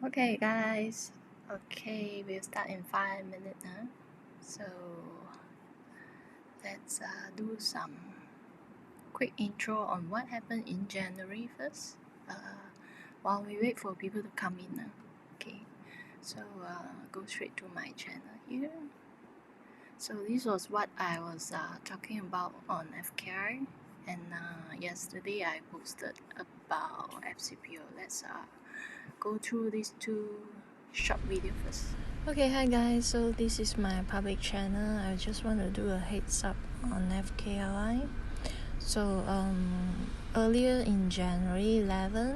Okay guys, okay, we'll start in 5 minutes now. So let's do some quick intro on what happened in January first, while we wait for people to come in now. Okay, so go straight to my channel here. So this was what I was talking about on FKLI, and yesterday I posted about FCPO. Let's go through these two short videos first. Okay, hi guys, so this is my public channel. I just want to do a heads up on FKLI. So earlier in January 11,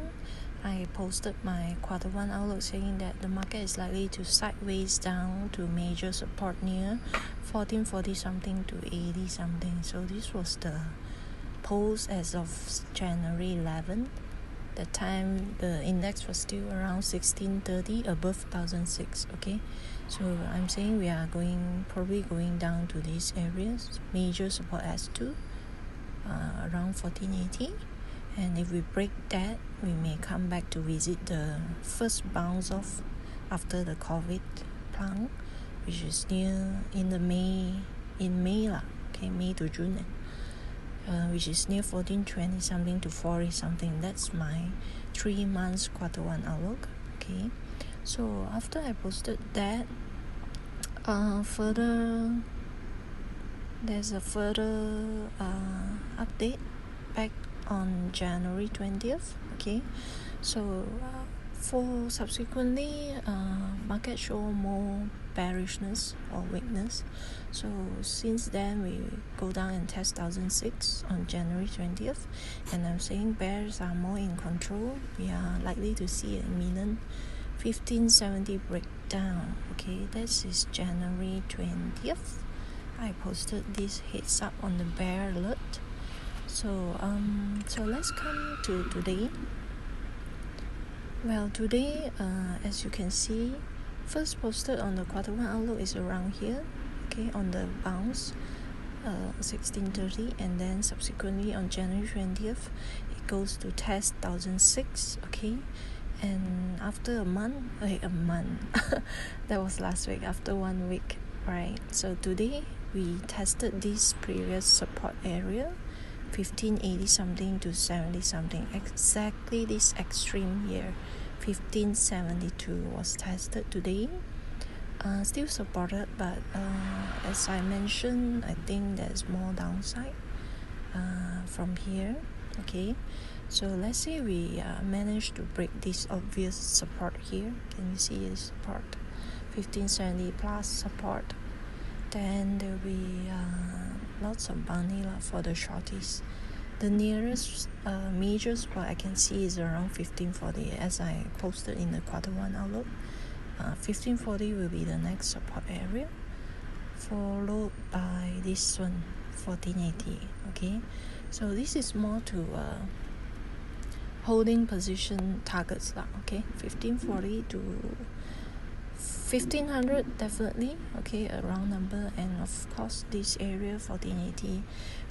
I posted my Q1 outlook saying that the market is likely to sideways down to major support near 1440 something to 80 something. So this was the post as of January 11. The time the index was still around 1630, above 1006. Okay, so I'm saying we are probably going down to these areas, major support S2 around 1480, and if we break that, we may come back to visit the first bounce off after the COVID plunk, which is near in May lah. Okay, May to June. Which is near 1420 something to 40 something. That's my 3 months Q1 outlook. Okay, so after I posted that, there's a further update back on January 20th. Okay, so for subsequently market show more bearishness or weakness. So since then we go down and test 1006 on January 20th, and I'm saying bears are more in control. We are likely to see a imminent 1570 breakdown. Okay, this is January 20th. I posted this heads up on the bear alert. So let's come to today. Well, today, as you can see, first posted on the Q1 outlook is around here, okay, on the bounce, 1630, and then subsequently on January 20th, it goes to test 1006, okay, and after a month, that was last week, after 1 week, right? So today, we tested this previous support area, 1580 something to 70 something, exactly this extreme here. 1572 was tested today, still supported, but as I mentioned, I think there's more downside from here. Okay, so let's say we manage to break this obvious support here. Can you see this support? 1570 plus support, then there will be lots of money for the shorties. The nearest major spot I can see is around 1540, as I posted in the Q1 outlook. 1540 will be the next support area, followed by this one, 1480. Okay, so this is more to holding position targets lah. Okay, 1540 to 1500 definitely, okay, a round number, and of course this area 1480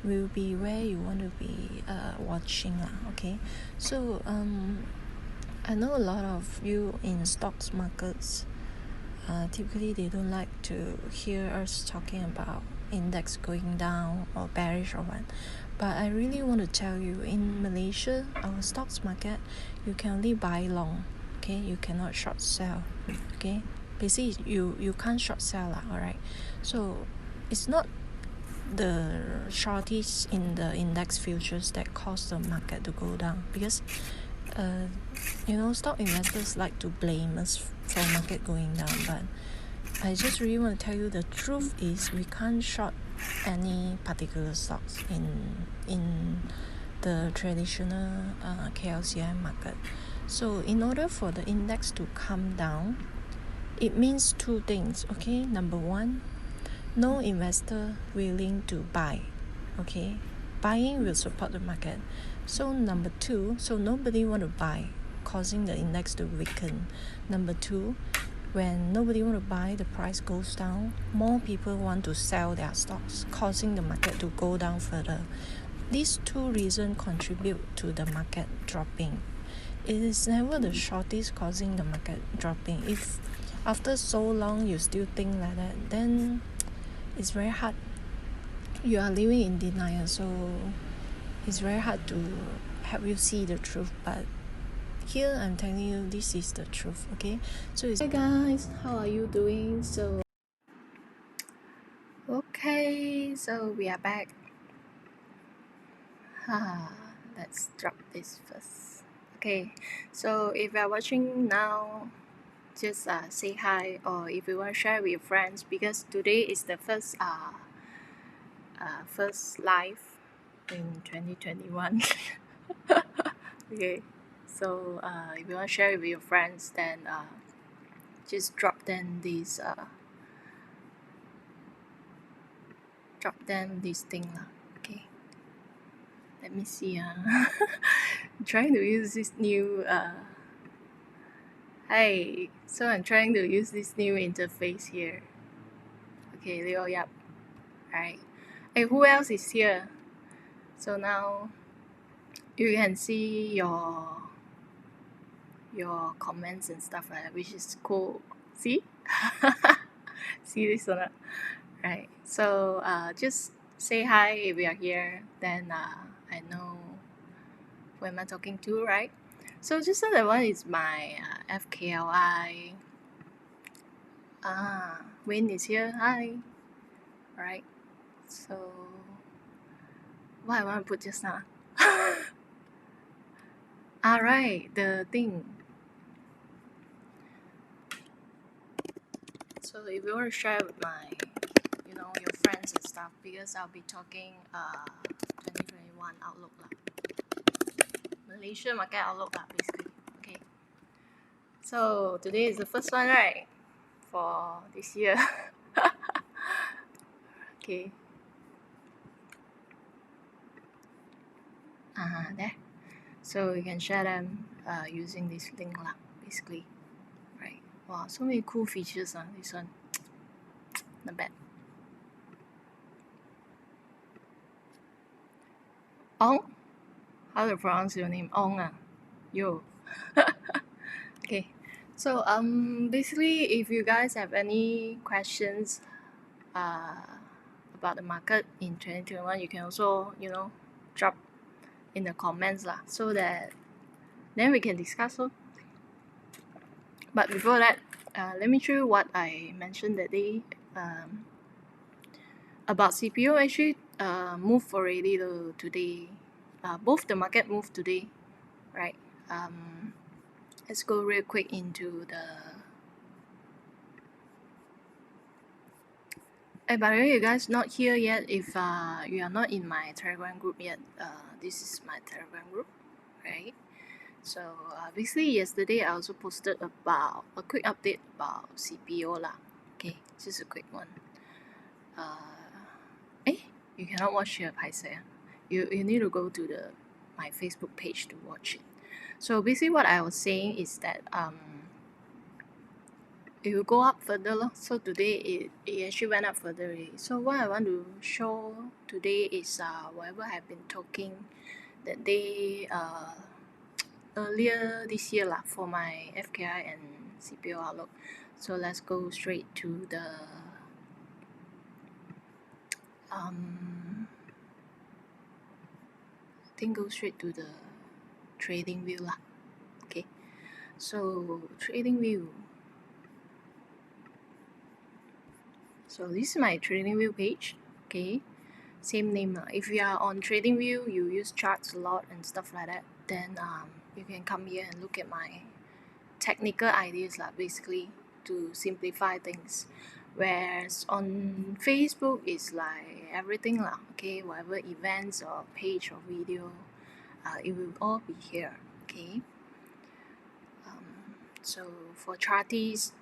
will be where you want to be watching lah. Okay, so I know a lot of you in stocks markets, typically they don't like to hear us talking about index going down or bearish or what, but I really want to tell you, in Malaysia, our stocks market, you can only buy long, okay, you cannot short sell. Okay, basically you can't short sell lah. Alright, so it's not the shorties in the index futures that cause the market to go down, because stock investors like to blame us for market going down, but I just really want to tell you the truth is we can't short any particular stocks in the traditional KLCI market. So in order for the index to come down, it means two things. Okay, number one, no investor willing to buy. Okay, buying will support the market. So number two, so nobody want to buy, causing the index to weaken. Number two, when nobody want to buy, the price goes down, more people want to sell their stocks, causing the market to go down further. These two reasons contribute to the market dropping. it is never the shorties causing the market dropping. If after so long you still think like that, then it's very hard. You are living in denial, so it's very hard to help you see the truth. But here I'm telling you, this is the truth. Okay, so hey guys, how are you doing? Okay, so we are back. Let's drop this first. Okay, so if you are watching now, just say hi, or if you want to share with your friends, because today is the first live in 2021. Okay, so if you want to share it with your friends, then just drop them this thing lah. Okay, let me see. I'm trying to use this new hi. So I'm trying to use this new interface here. Okay, Leo, yep. Right. Hey, who else is here? So now you can see your comments and stuff like that, which is cool. See? See this or not? Right. So just say hi if you are here, then I know who am I talking to, right? So just so that one is my FKLI. Wayne is here. Hi. Right. So what I want to put just now? Alright, the thing. So if you want to share with my, your friends and stuff, because I'll be talking 2021 outlook lah. Malaysia market outlook lah, basically. Okay. So today is the first one, right? For this year. Okay. There. So you can share them using this link lah, basically. Right. Wow, so many cool features on this one. Not bad. Ong? How to pronounce your name? Ong Yo. Okay. So basically, if you guys have any questions about the market in 2021, you can also drop in the comments lah, so that then we can discuss. But before that, let me show you what I mentioned that day about CPO. Actually moved already today. Both the market moved today, right? Let's go real quick into the. Hey, by the way, you guys not here yet. If you are not in my Telegram group yet, this is my Telegram group, right? So basically yesterday I also posted about a quick update about CPO lah. Okay, just a quick one. You cannot watch here, paiseh. You need to go to my Facebook page to watch it. So basically what I was saying is that it will go up further lor. So today it actually went up further already. So what I want to show today is whatever I've been talking that day earlier this year lah, for my FKI and CPO outlook. So let's go straight to the I think go straight to the trading view lah. Okay, so trading view. So this is my trading view page. Okay, same name lah. If you are on trading view, you use charts a lot and stuff like that, then you can come here and look at my technical ideas lah, basically, to simplify things. Whereas on Facebook is like everything lah. Okay, whatever events or page or video, it will all be here. Okay. So for charties,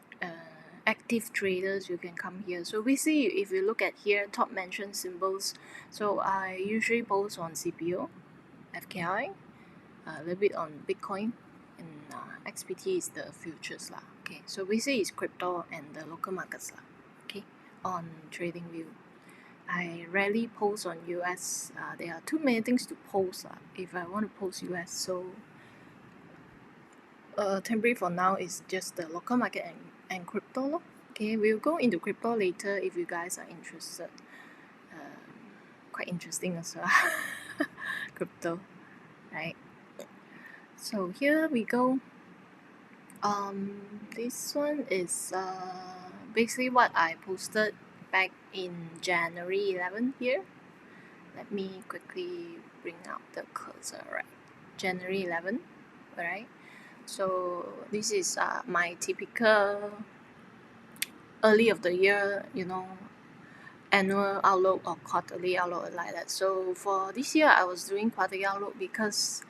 active traders, you can come here. So basically, if you look at here, top mentioned symbols. So I usually post on CPO, FKI, a little bit on Bitcoin, and XBT is the futures lah. Okay, so basically it's crypto and the local markets lah. Okay, on TradingView. I rarely post on US. There are too many things to post if I want to post US. So temporary for now is just the local market and crypto. Okay, we'll go into crypto later if you guys are interested. Quite interesting as well. Crypto, right? So here we go. This one is basically what I posted back in January 11 here. Let me quickly bring out the cursor, right? January 11, right? So this is my typical early of the year, annual outlook or quarterly outlook like that. So for this year, I was doing quarterly outlook because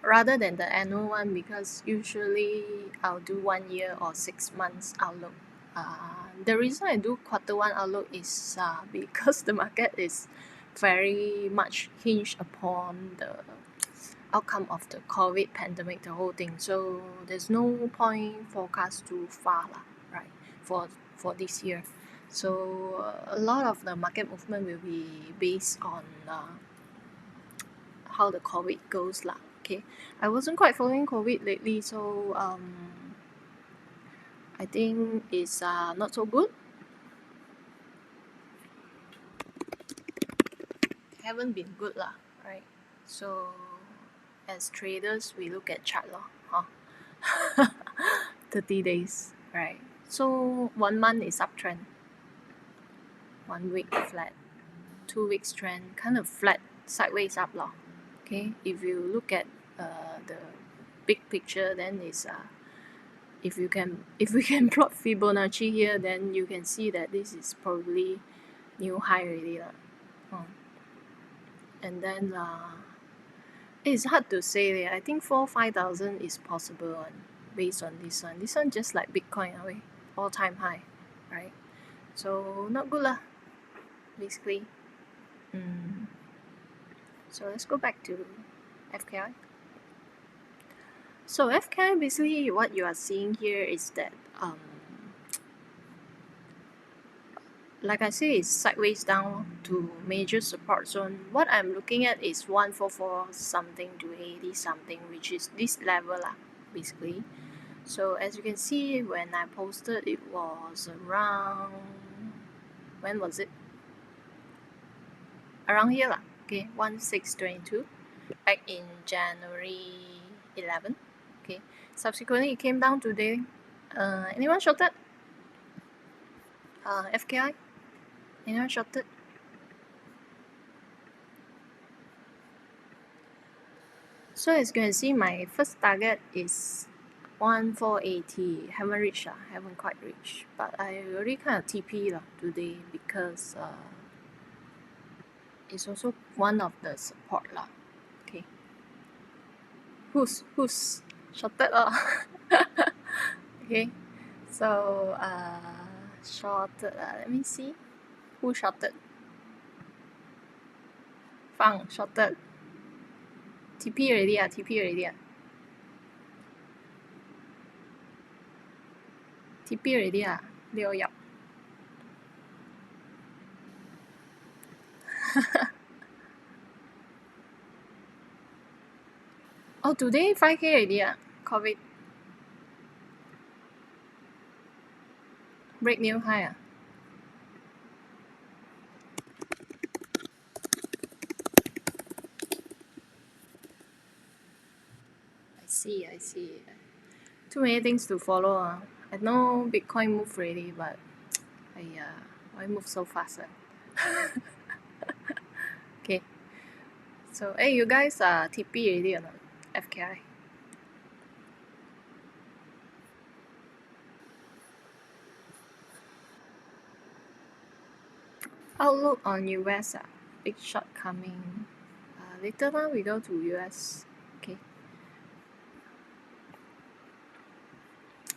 rather than the annual one, because usually I'll do 1 year or 6 months outlook. The reason I do quarter one outlook is because the market is very much hinged upon the outcome of the COVID pandemic, the whole thing. So there's no point forecast too far, right? For this year. So a lot of the market movement will be based on how the COVID goes, lah. Okay, I wasn't quite following COVID lately, so I think it's not so good. Haven't been good lah, right? So as traders, we look at chart lah, huh? 30 days, right? So 1 month is uptrend, 1 week flat, 2 weeks trend, kind of flat, sideways up lah. Okay, if you look at the big picture, then it's if we can plot Fibonacci here, then you can see that this is probably new high already lah. And then it's hard to say. I think 4,000-5,000 is possible one, based on this one. This one just like Bitcoin away, all-time high, right? So not good lah, basically. So let's go back to FKI. So FKI, basically what you are seeing here is that like I say, it's sideways down to major support zone. What I'm looking at is 144 something to 80 something, which is this level lah, basically. So as you can see, when I posted, it was around, when was it? Around here lah. Okay, 1622 back in January 11. Okay, subsequently it came down today. Anyone shorted? FKI? Anyone shorted? So as you can see, my first target is 1480. Haven't reached, haven't quite reached. But I already kind of TP today because it's also one of the support lah. Okay. Who's shorted Okay. So shorted. Let me see. Who shorted? Fang shorted. TP already. TP already. TP already. Liu Yap. Oh, today 5K already. COVID. Break new high. I see. Too many things to follow. I know Bitcoin moved already, but why move so fast? Okay. So, hey, you guys are TP already or not? FKI. Outlook on US. Big shot coming. Later on, we go to US. Okay.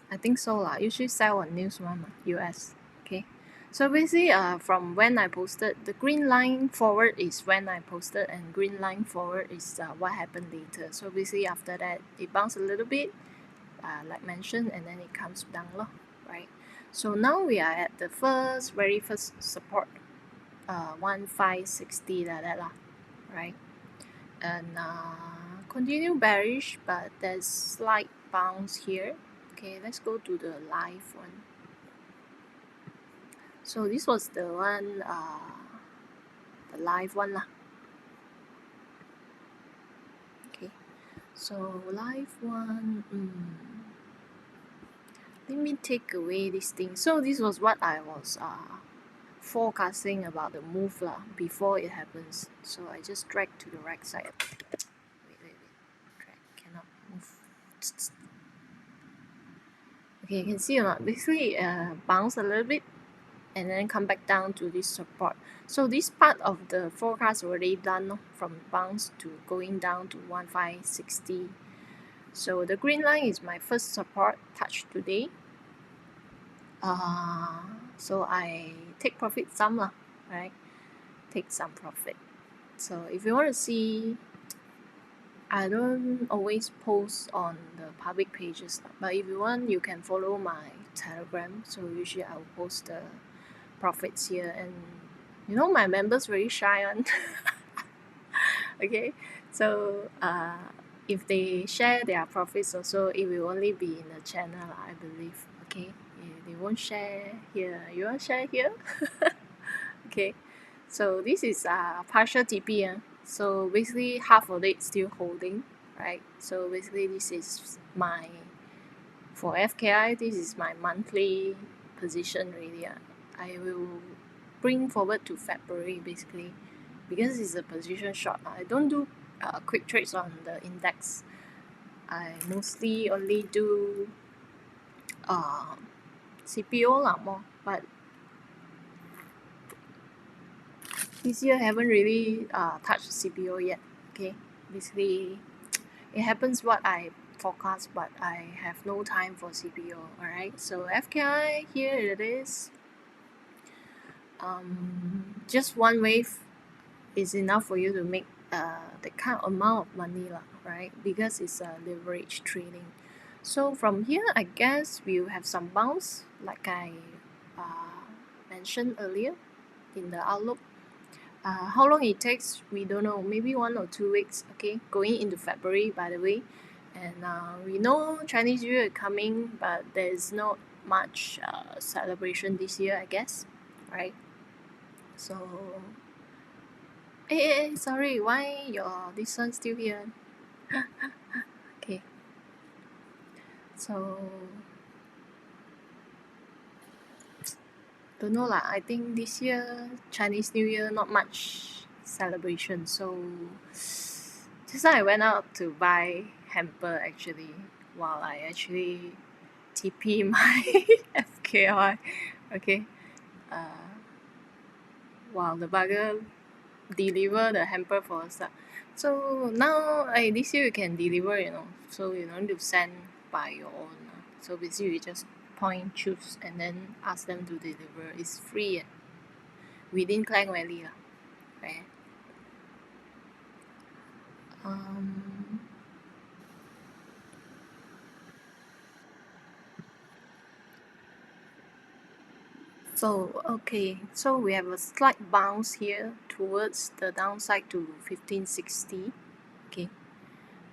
I think so lah. Usually sell on news one, US. Okay. So basically, from when I posted, the green line forward is when I posted, and green line forward is what happened later. So basically, after that, it bounced a little bit, like mentioned, and then it comes down, right? So now we are at the very first support, 1560 like that, right? And continue bearish, but there's slight bounce here. Okay, let's go to the live one. So this was the one, the live one lah. Okay, so live one. Let me take away this thing. So this was what I was forecasting about the move lah before it happens. So I just drag to the right side. Wait. Drag, cannot move. Okay, you can see or not? Basically, bounce a little bit and then come back down to this support. So this part of the forecast already done from bounce to going down to 1560. So the green line is my first support touch today. So I take profit some lah, right? Take some profit. So if you want to see, I don't always post on the public pages, but if you want, you can follow my Telegram. So usually I will post the profits here, and you know my members very shy on. Okay, so if they share their profits also, it will only be in the channel, I believe. Okay, they won't share here. You want to share here? Okay, so this is partial TP. So basically half of it still holding, right? So basically this is my, for FKI, this is my monthly position really. I will bring forward to February basically, because it's a position short. I don't do quick trades on the index. I mostly only do CPO lah more, but this year I haven't really touched CPO yet. Okay, basically it happens what I forecast, but I have no time for CPO. Alright, so FKI, here it is. Just one wave is enough for you to make the kind of amount of money lah, right? Because it's leverage trading. So from here, I guess we'll have some bounce, like I mentioned earlier in the outlook. How long it takes, we don't know. Maybe 1 or 2 weeks. Okay, going into February, by the way, and we know Chinese New Year coming, but there's not much celebration this year, I guess, right? So, sorry, why your this one still here? Okay, so don't know lah. I think this year Chinese New Year not much celebration. So just now I went out to buy hamper actually, while I actually TP my FKLI. Okay, while the bugger deliver the hamper for us. So now this year you can deliver, you know, so you don't need to send by your own. So basically you just point, choose, and then ask them to deliver. It's free within Klang Valley lah, right? So okay, so we have a slight bounce here towards the downside to 1560. Okay,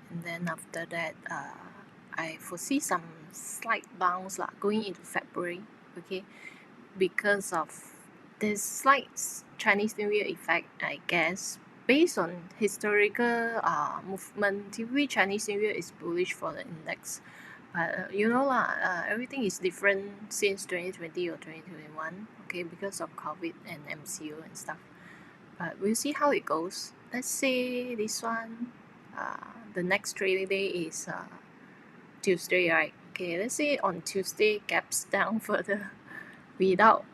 and then after that I foresee some slight bounce lah going into February. Okay, because of this slight Chinese New Year effect, I guess. Based on historical movement, typically Chinese New Year is bullish for the index. But you know lah, everything is different since 2020 or 2021. Okay, because of COVID and MCO and stuff. But we'll see how it goes. Let's say this one, the next trading day is Tuesday, right? Okay, let's say on Tuesday gaps down further without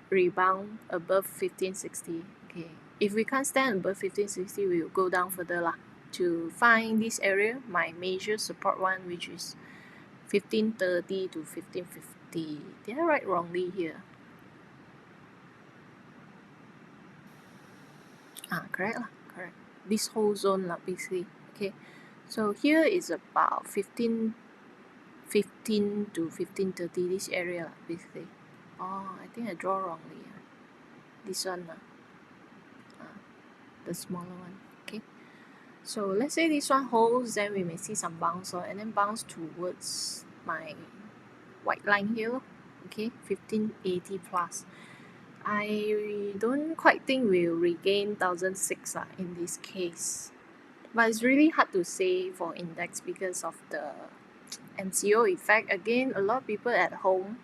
rebound above 1560. Okay, if we can't stand above 1560, we will go down further lah to find this area, my major support one, which is 1530 to 1550. Did I write wrongly here? Correct lah, correct. This whole zone lah, basically. Okay, so here is about 15 to 1530, this area lah, basically. I think I draw wrongly. This one, the smaller one. Okay, So let's say this one holds, then we may see some bounce, and then bounce towards my white line here, okay, 1580 plus. I don't quite think we'll regain 1006 in this case, but it's really hard to say for index because of the MCO effect. Again, a lot of people at home,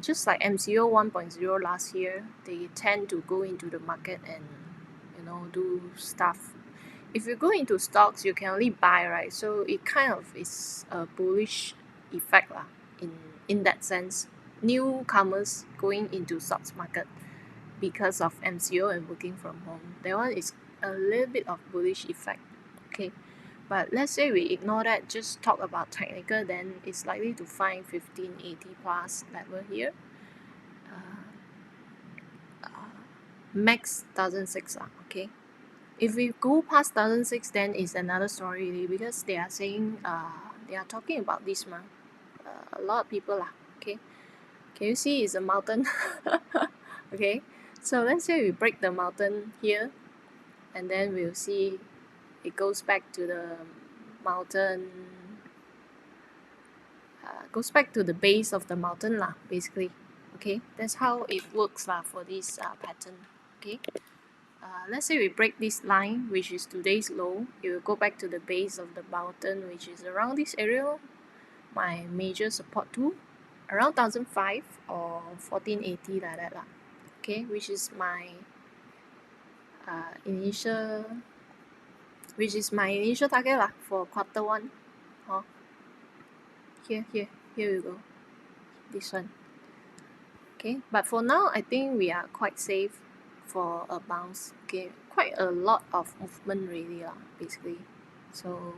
just like MCO 1.0 last year, they tend to go into the market and do stuff. If you go into stocks, you can only buy, right? So it kind of is a bullish effect lah. In that sense, newcomers going into stocks market because of MCO and working from home, that one is a little bit of bullish effect. Okay, but let's say we ignore that, just talk about technical, then it's likely to find 1580 plus level here. Max 1006 okay. If we go past 1006, then it's another story really, because they are saying they are talking about this a lot of people okay. Can you see it's a mountain? Okay, so let's say we break the mountain here, and then we'll see it goes back to the mountain, goes back to the base of the mountain basically. Okay, that's how it works for this pattern. Okay, let's say we break this line, which is today's low, it will go back to the base of the mountain, which is around this area, my major support tool, around 1005 or 1480 like that okay, which is my initial target for quarter one. Here we go, this one. Okay, but for now I think we are quite safe for a bounce. Okay, quite a lot of movement really basically. So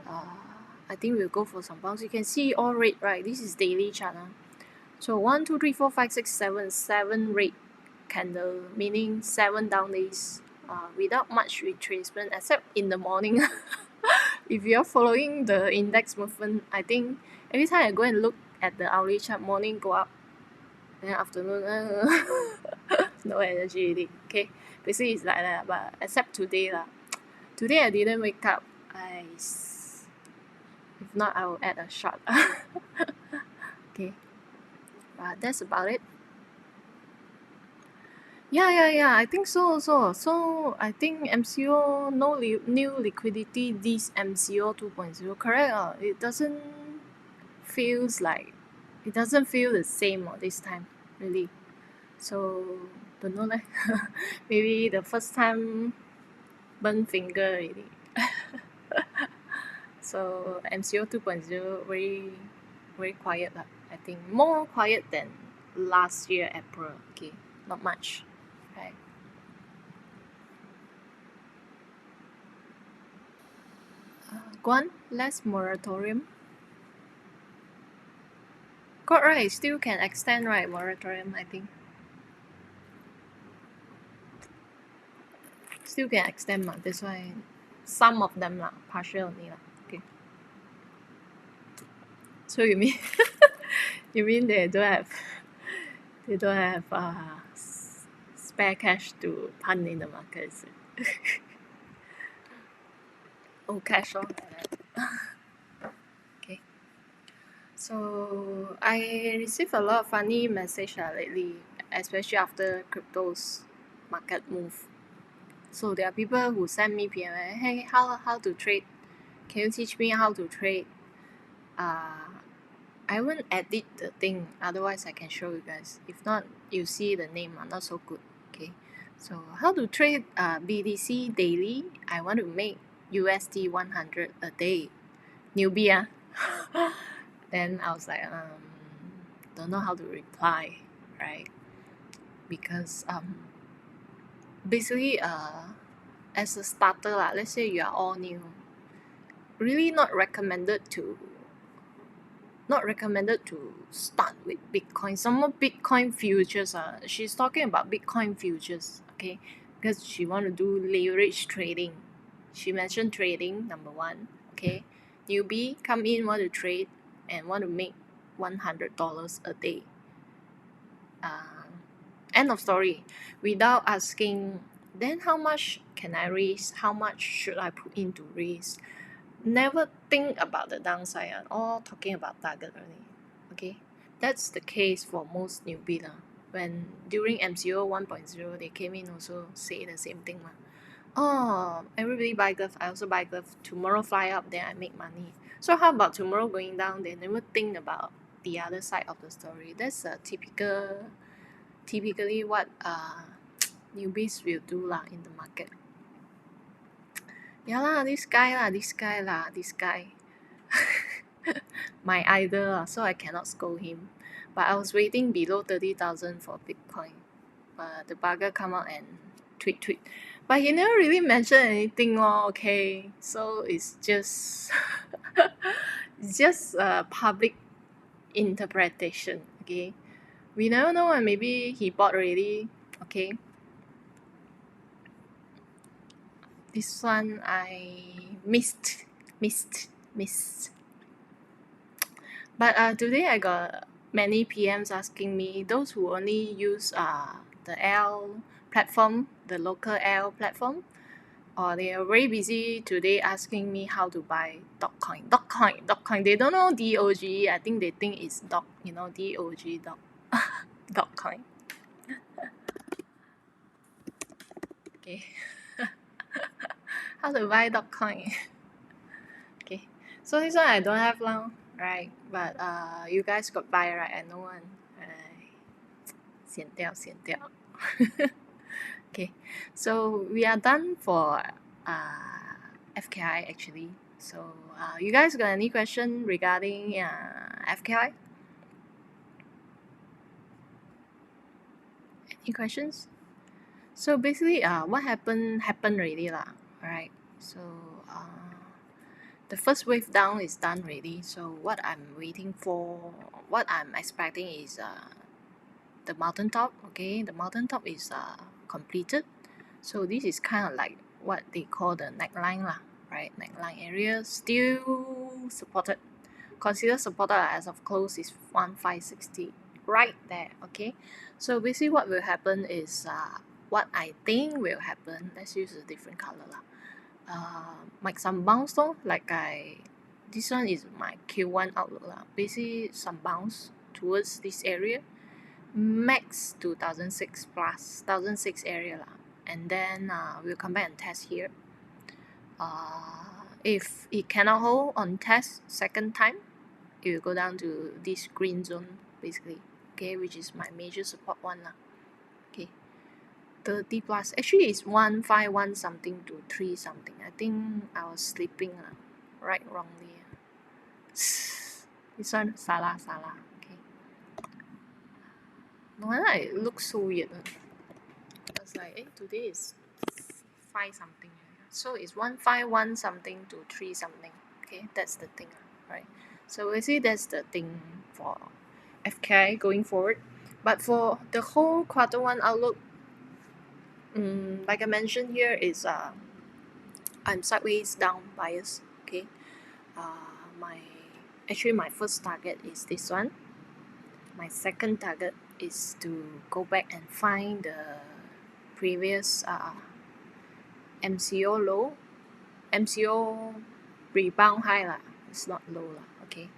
I think we'll go for some bounce. You can see all red, right? This is daily chart. So 1, 2, 3, 4, 5, 6, 7 red candle, meaning 7 down days without much retracement except in the morning. If you're following the index movement, I think every time I go and look at the hourly chart, morning go up, then afternoon no energy really. Okay, basically it's like that, but except today today I didn't wake up. If not, I will add a shot. Okay, but that's about it. Yeah, I think so also. So I think MCO no new liquidity, this MCO 2.0, correct? It doesn't feel the same this time really. So don't know maybe the first time burn finger already. So MCO 2.0 very very quiet I think more quiet than last year April. Okay, not much, right? Guan, less moratorium. Got right, still can extend, right? Moratorium, I think. Still can extend that's why some of them partial only okay. So you mean you mean they don't have spare cash to punt in the market, is it? Oh, cash on okay. So I received a lot of funny message lately, especially after crypto's market move. So there are people who send me PM, hey, how to trade? Can you teach me how to trade? I won't edit the thing, otherwise I can show you guys. If not, you see the name not so good. Okay, so how to trade BTC daily? I want to make USD 100 a day. Newbie Then I was like, don't know how to reply, right? Because basically as a starter let's say you are all new, really not recommended to start with Bitcoin. Some more Bitcoin futures she's talking about Bitcoin futures, okay, because she want to do leverage trading. She mentioned trading, number one. Okay, newbie come in, want to trade and want to make $100 a day. End of story. Without asking Then how much can I raise? How much should I put in to raise? Never think about the downside, all talking about target only. Okay, that's the case for most newbie lah. When during MCO 1.0 they came in also say the same thing lah. Oh, everybody buy glove, I also buy glove. Tomorrow fly up, then I make money. So how about tomorrow going down? They never think about the other side of the story. That's a typically what newbies will do lah in the market. Yeah lah, this guy. My idol, so I cannot scold him. But I was waiting below 30,000 for Bitcoin. But the bugger come out and tweet. But he never really mentioned anything, okay? So it's just it's just a public interpretation, okay? We never know, and maybe he bought already, okay? This one I missed. But today I got many PMs asking me, those who only use the L platform, the local L platform, or they are very busy today asking me how to buy Dogecoin. They don't know DOG. I think they think it's dog, DOG, Dogecoin. Okay. How to buy Dogecoin? Okay. So this one I don't have now, right? But you guys got buy, right? I know one. 剪掉. Okay, so we are done for FKI actually. So you guys got any question regarding FKI? Any questions? So basically what happened already lah, right? So the first wave down is done already. So what I'm waiting for, what I'm expecting is the mountaintop. Okay, the mountaintop is completed. So this is kind of like what they call the neckline lah, right? Neckline area still supported. Consider supported as of close is 1560 right there. Okay, so basically what will happen is what I think will happen. Let's use a different color lah. Like some bounce though, this one is my Q1 outlook lah. Basically some bounce towards this area, max 2006 plus 1006 area lah, and then we'll come back and test here. If it cannot hold on test second time, it will go down to this green zone basically, okay, which is my major support one lah. Okay, 30 plus, actually it's 151 something to 3 something. I think I was sleeping right wrongly. This one salah. Okay, no wonder it looks so weird. I was like, today is 5 something, so it's 151 something to 3 something. Okay, that's the thing, right? So basically that's the thing for FKI going forward. But for the whole quarter one outlook, like I mentioned here, is I'm sideways down bias. Okay, my first target is this one. My second target is to go back and find the previous MCO low, MCO rebound high lah. It's not low lah. Okay,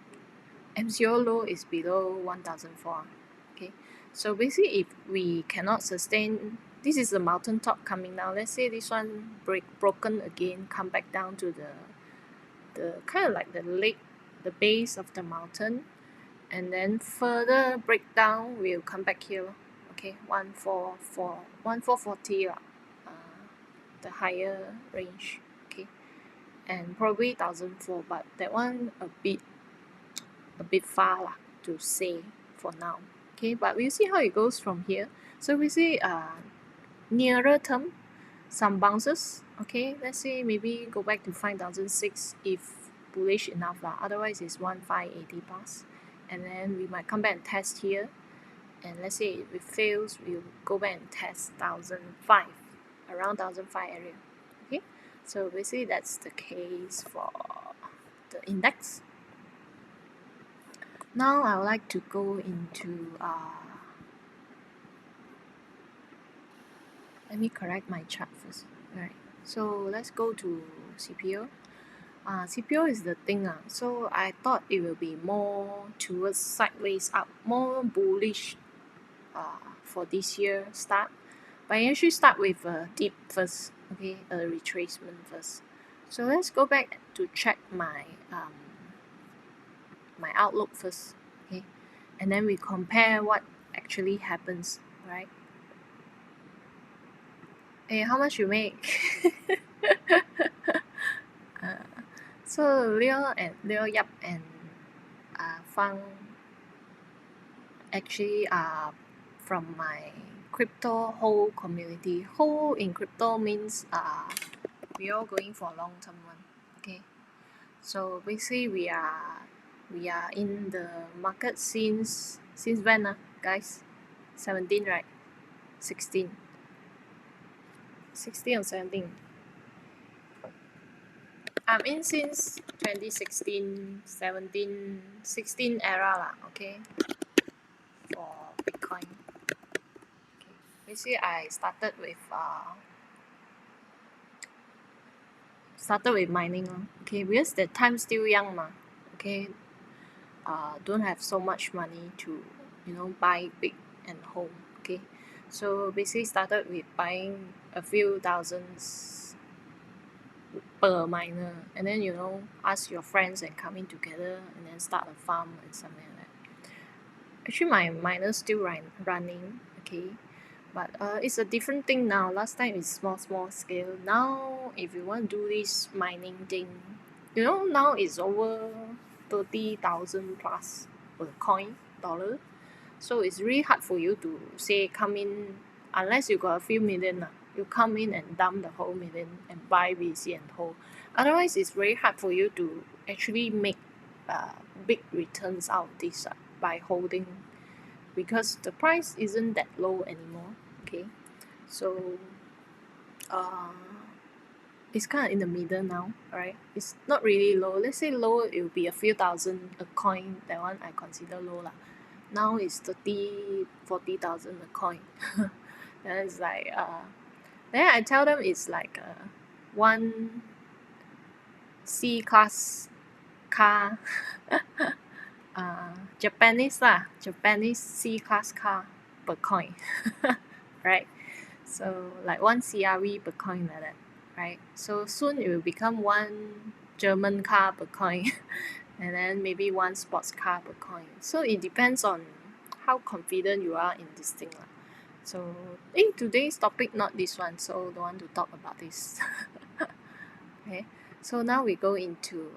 MCO low is below 1004. Okay, so basically if we cannot sustain, this is the mountaintop coming down. Let's say this one broken again, come back down to the kind of like the lake, the base of the mountain, and then further break down, we'll come back here. Okay, 1440 the higher range. Okay, and probably 1004, but that one a bit far lah to say for now. Okay, but we'll see how it goes from here. So we see nearer term, some bounces. Okay, let's say maybe go back to 5006 if bullish enough lah. Otherwise it's 1580 plus, and then we might come back and test here. And let's say if it fails, we'll go back and test 1005, around 1005 area. Okay, so basically that's the case for the index. Now I would like to go into Let me correct my chart first. Alright, so let's go to CPO. CPO is the thing. So I thought it will be more towards sideways up, more bullish for this year start. But I actually start with a dip first, okay, a retracement first. So let's go back to check my my outlook first, okay, and then we compare what actually happens, right? Hey, how much you make? So Leo Yap and Fang actually are from my crypto whole community. Whole in crypto means we all going for long term one. Okay. So basically we are in the market since when guys? 17, right? 16 or 17. I'm in since 2016, 17, 16 era lah, okay, for Bitcoin. Okay. Basically, I started with mining, okay, because that time still young ma, okay, don't have so much money to buy big and home, okay, so basically started with buying a few thousands per miner, and then ask your friends and come in together and then start a farm and something like that. Actually my miner still running, okay, but it's a different thing now. Last time it's small scale. Now if you want to do this mining thing, now it's over 30,000 plus per coin dollar, so it's really hard for you to say come in unless you got a few million. You come in and dump the whole million and buy VC and hold. Otherwise, it's very hard for you to actually make big returns out of this by holding, because the price isn't that low anymore. Okay, so it's kind of in the middle now, right? It's not really low. Let's say low, it will be a few thousand a coin. That one I consider low lah. Now it's 30,000, 40,000 a coin. And it's like then I tell them it's like one C-class car, Japanese C-class car per coin, right? So like one CRV per coin like that, right? So soon it will become one German car per coin, and then maybe one sports car per coin. So it depends on how confident you are in this thing lah. So today's topic not this one, so don't want to talk about this. Okay, so now we go into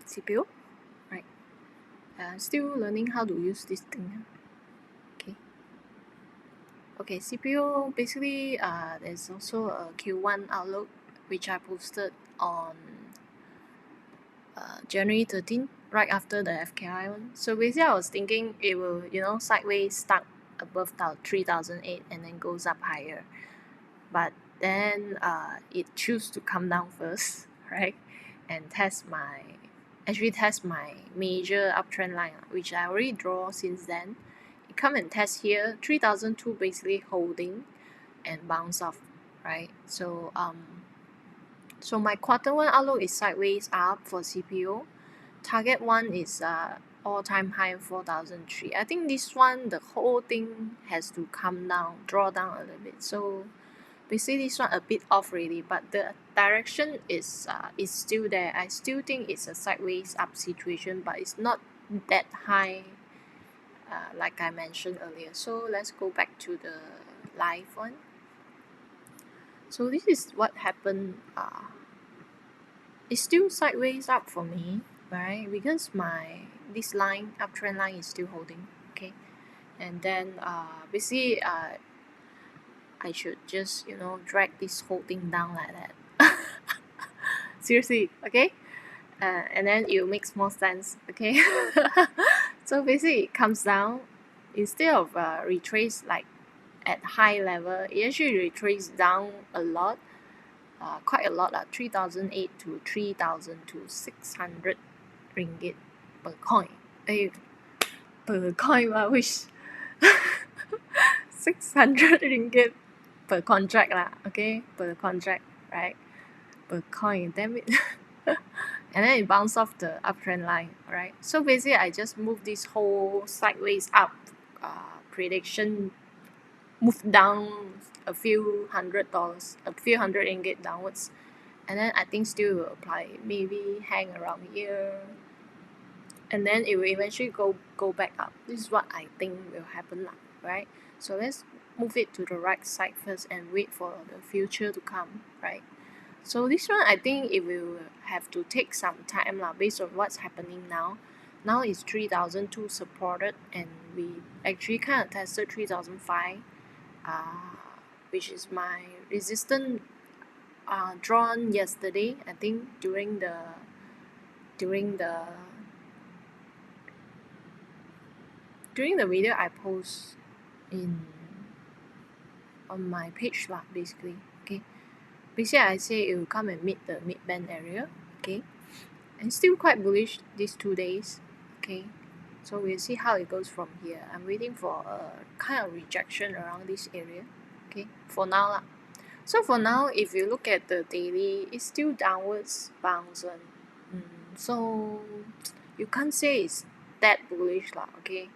CPO, right? Still learning how to use this thing. Okay, CPO basically there's also a Q1 outlook which I posted on January 13, right after the FKLI one. So basically I was thinking it will sideways start above 3,008 and then goes up higher, but then it choose to come down first, right, and test my major uptrend line, which I already draw since then. It come and test here 3,002, basically holding and bounce off, right? So so my quarter one outlook is sideways up for CPO. Target one is all-time high 4,003. I think this one, the whole thing has to come down, draw down a little bit. So basically this one a bit off already, but the direction is still there. I still think it's a sideways up situation, but it's not that high like I mentioned earlier. So let's go back to the live one. So this is what happened. It's still sideways up for me, right? Because this line, uptrend line, is still holding, okay? And then basically I should just drag this whole thing down like that. Seriously, okay? And then it makes more sense, okay? So basically it comes down, instead of retrace like at high level, it actually retrace down a lot, quite a lot, 3,008 to 3,600 ringgit per coin. Per coin, which 600 ringgit per contract lah, okay, per contract, right, per coin, damn it. And then it bounced off the uptrend line, right? So basically I just moved this whole sideways up prediction, moved down a few $100, a few hundred ringgit downwards, and then I think still will apply, maybe hang around here, and then it will eventually go back up. This is what I think will happen lah, right? So let's move it to the right side first and wait for the future to come, right? So this one I think it will have to take some time lah, based on what's happening now. Now it's 3,002 supported, and we actually kind of tested 3,005, which is my resistance drawn yesterday, I think during the video I post on my page lah, basically. Okay, basically I say it will come and meet the mid-band area. Okay, and still quite bullish these 2 days. Okay, so we'll see how it goes from here. I'm waiting for a kind of rejection around this area. Okay, for now lah. So for now, if you look at the daily, it's still downwards bouncing. So you can't say it's that bullish lah, okay?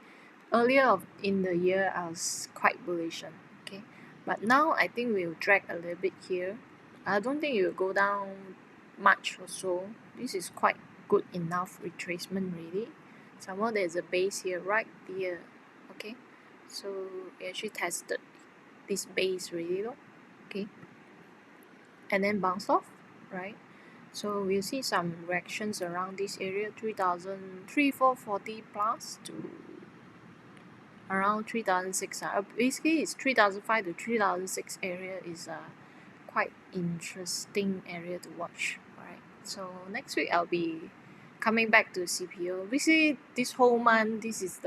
Earlier in the year, I was quite bullish, okay? But now I think we'll drag a little bit here. I don't think it will go down much or so. This is quite good enough retracement really. Some more there's a base here, right here, okay? So we actually tested this base really low, okay? And then bounce off, right? So we'll see some reactions around this area, 3,440 plus to around 3,600. Basically, it's 3,005 to 3,006 area is a quite interesting area to watch, right? So next week I'll be coming back to CPO. Basically, this whole month, this is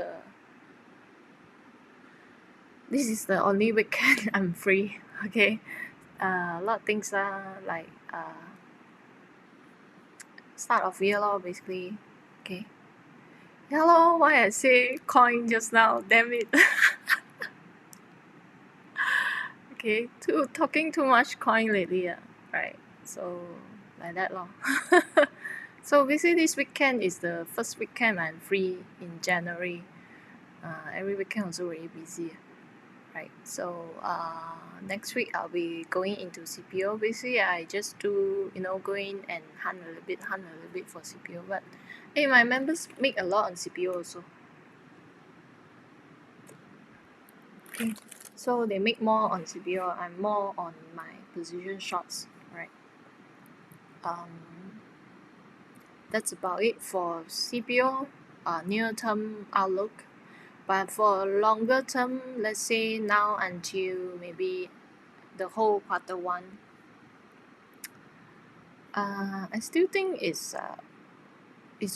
the only weekend I'm free, okay? A lot of things are like start of year lor, basically. Okay. Yeah lor, why I say coin just now, damn it. Okay, talking too much coin lately, right? So like that lor. So basically this weekend is the first weekend I'm free in January. Every weekend also very busy. Right, so next week I'll be going into CPO. Basically I just do, go in and hunt a little bit for CPO. But hey, my members make a lot on CPO also. Okay, so they make more on CPO. I'm more on my position shots, right? That's about it for CPO near term outlook. But for longer term, let's say now until maybe the whole Q1, I still think it's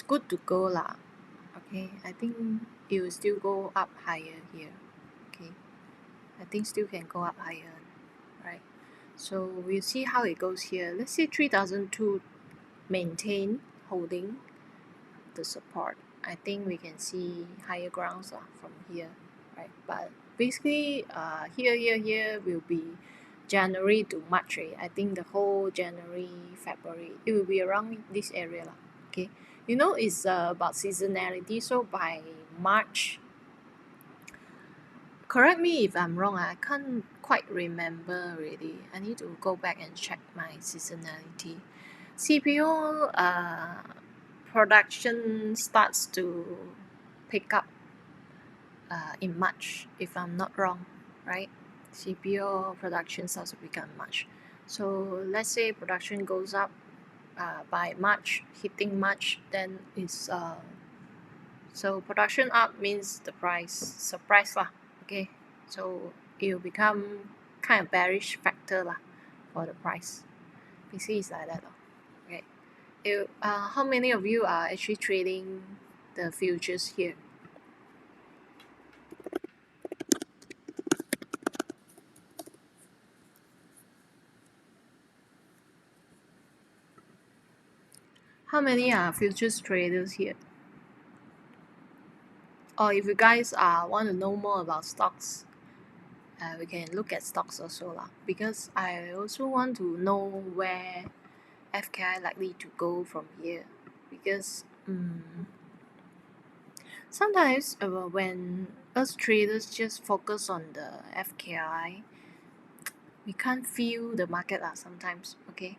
good to go lah. Okay, I think it will still go up higher here. Okay, I think still can go up higher, right? So we'll see how it goes here. Let's say 3,002 maintain holding the support. I think we can see higher grounds from here, right? But basically, here will be January to March. I think the whole January, February, it will be around this area, okay? It's about seasonality. So by March, correct me if I'm wrong. I can't quite remember really. I need to go back and check my seasonality. CPO production starts to pick up in March, if I'm not wrong, right? CPO production starts to pick up in March. So let's say production goes up by March, hitting March, then it's so production up means the price surprise lah. Okay, so it will become kind of bearish factor lah for the price. Basically, it's like that. Okay. How many of you are actually trading the futures here? How many are futures traders here? Or if you guys want to know more about stocks, we can look at stocks also lah, because I also want to know where FKI likely to go from here, because sometimes when us traders just focus on the FKI, we can't feel the market lah sometimes. Okay,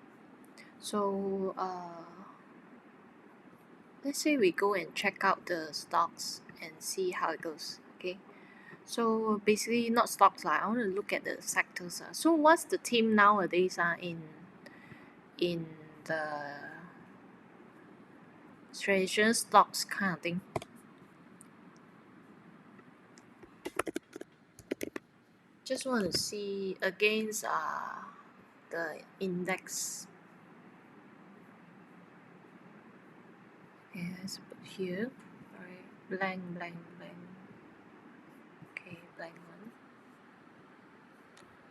so let's say we go and check out the stocks and see how it goes. Okay, so basically not stocks lah, I want to look at the sectors. So what's the theme nowadays in the traditional stocks kind of thing? Just want to see against the index. Okay, let's put here. Alright, blank. Okay, blank one.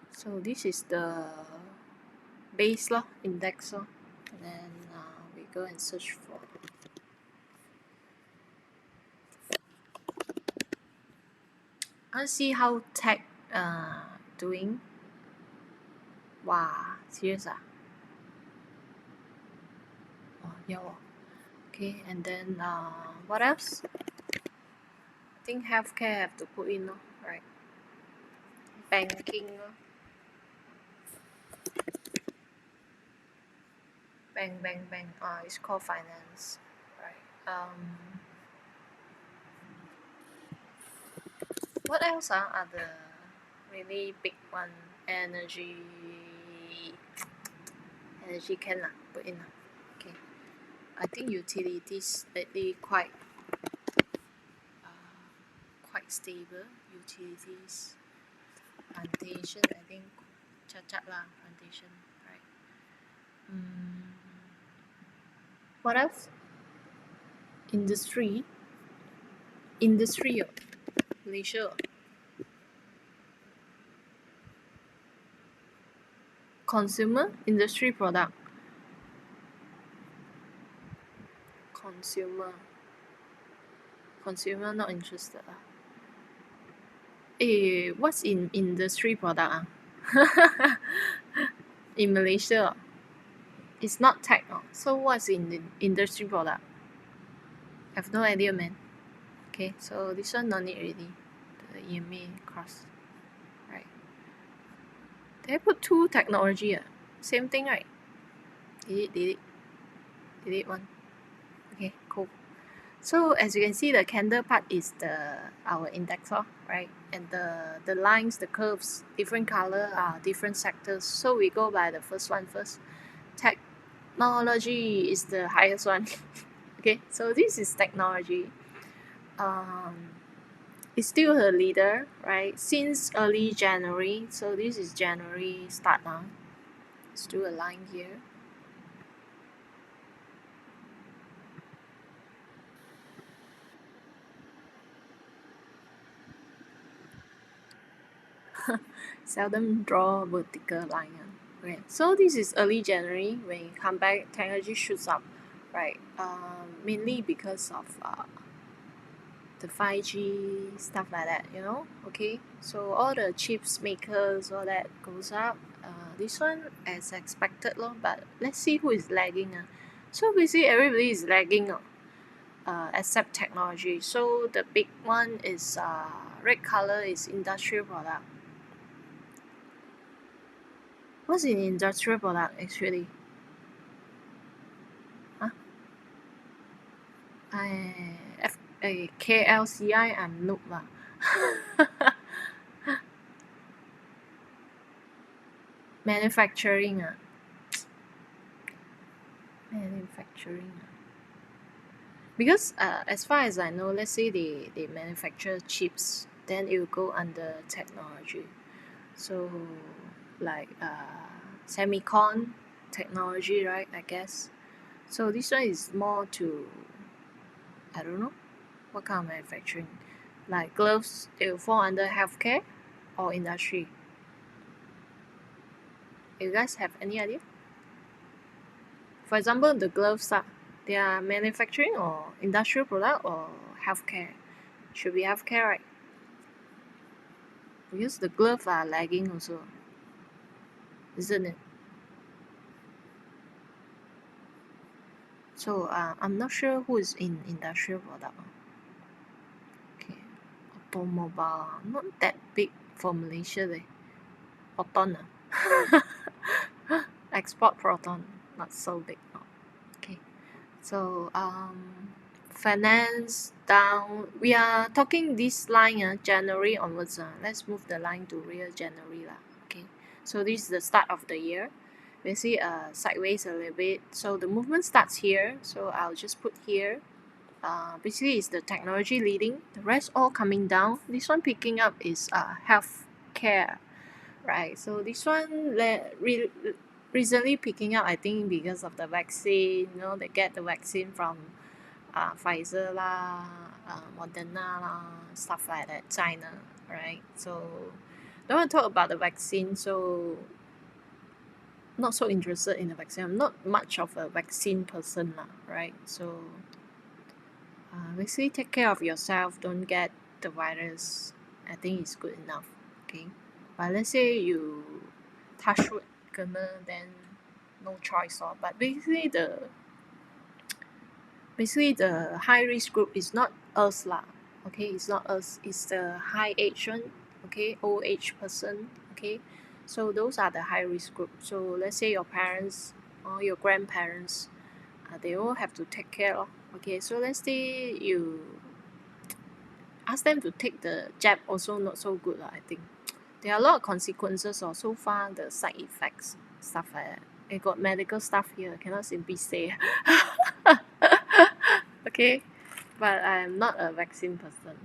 So this is the base law, index law, and then we go and search for. Let's see how tech doing. Wow, serious ah? Oh, yeah. Okay, and then what else? I think healthcare have to put in, right? Banking, bank. It's called finance, right? What else are the really big one? Energy can put in. Okay, I think utilities lately quite stable. Utilities, plantation, I think plantation, right? What else? Industry, Malaysia. Consumer, industry product. Consumer not interested. What's in industry product? In Malaysia, it's not tech. So what's in the industry product? I have no idea, man. Okay, so this one no need already. The EMA cross, right? They put 2 technology. Same thing, right? Delete one. Okay, cool. So as you can see, the candle part is our index, right? And the lines, the curves, different color are different sectors. So we go by the first one first. Technology is the highest one. Okay, so this is technology. It's still a leader, right? Since early January. So this is January start now. Let's do a line here. Seldom draw vertical line. Okay, so this is early January. When you come back, technology shoots up, right? Mainly because of the 5G stuff like that, okay? So all the chips makers, all that goes up. This one as expected, but let's see who is lagging. So basically everybody is lagging, except technology. So the big one is red color is industrial product. What's in industrial product actually? KLCI, I'm noob lah. Manufacturing. Because as far as I know, let's say they manufacture chips, then it will go under technology. So like semicon technology, right? I guess. So this one is more to, I don't know, what kind of manufacturing. Like gloves, they will fall under healthcare or industry. You guys have any idea? For example, the gloves, they are manufacturing or industrial product or healthcare? Should be healthcare, right? Because the glove are lagging also, isn't it? So I'm not sure who is in industrial product. Okay, automobile, not that big for Malaysia. Proton. Export proton, not so big. Okay, so finance down. We are talking this line January onwards. Let's move the line to real January lah. Okay, so this is the start of the year. We see sideways a little bit. So the movement starts here. So I'll just put here. Basically, it's the technology leading. The rest all coming down. This one picking up is health care, right? So this one recently picking up, I think, because of the vaccine. You know, they get the vaccine from Pfizer lah, Moderna lah, stuff like that, China, right? So don't want to talk about the vaccine. So not so interested in the vaccine. I'm not much of a vaccine person lah, right? So basically take care of yourself. Don't get the virus. I think it's good enough. Okay, but let's say you touch wood kena, then no choice or. But basically the high risk group is not us lah. Okay, it's not us. It's the high age one. Okay, old age person. Okay, so those are the high risk group. So let's say your parents or your grandparents, they all have to take care of. Okay, so let's say you ask them to take the jab, also not so good I think. There are a lot of consequences or so far the side effects, stuff like that. I got medical stuff here, cannot simply say. Okay, but I'm not a vaccine person.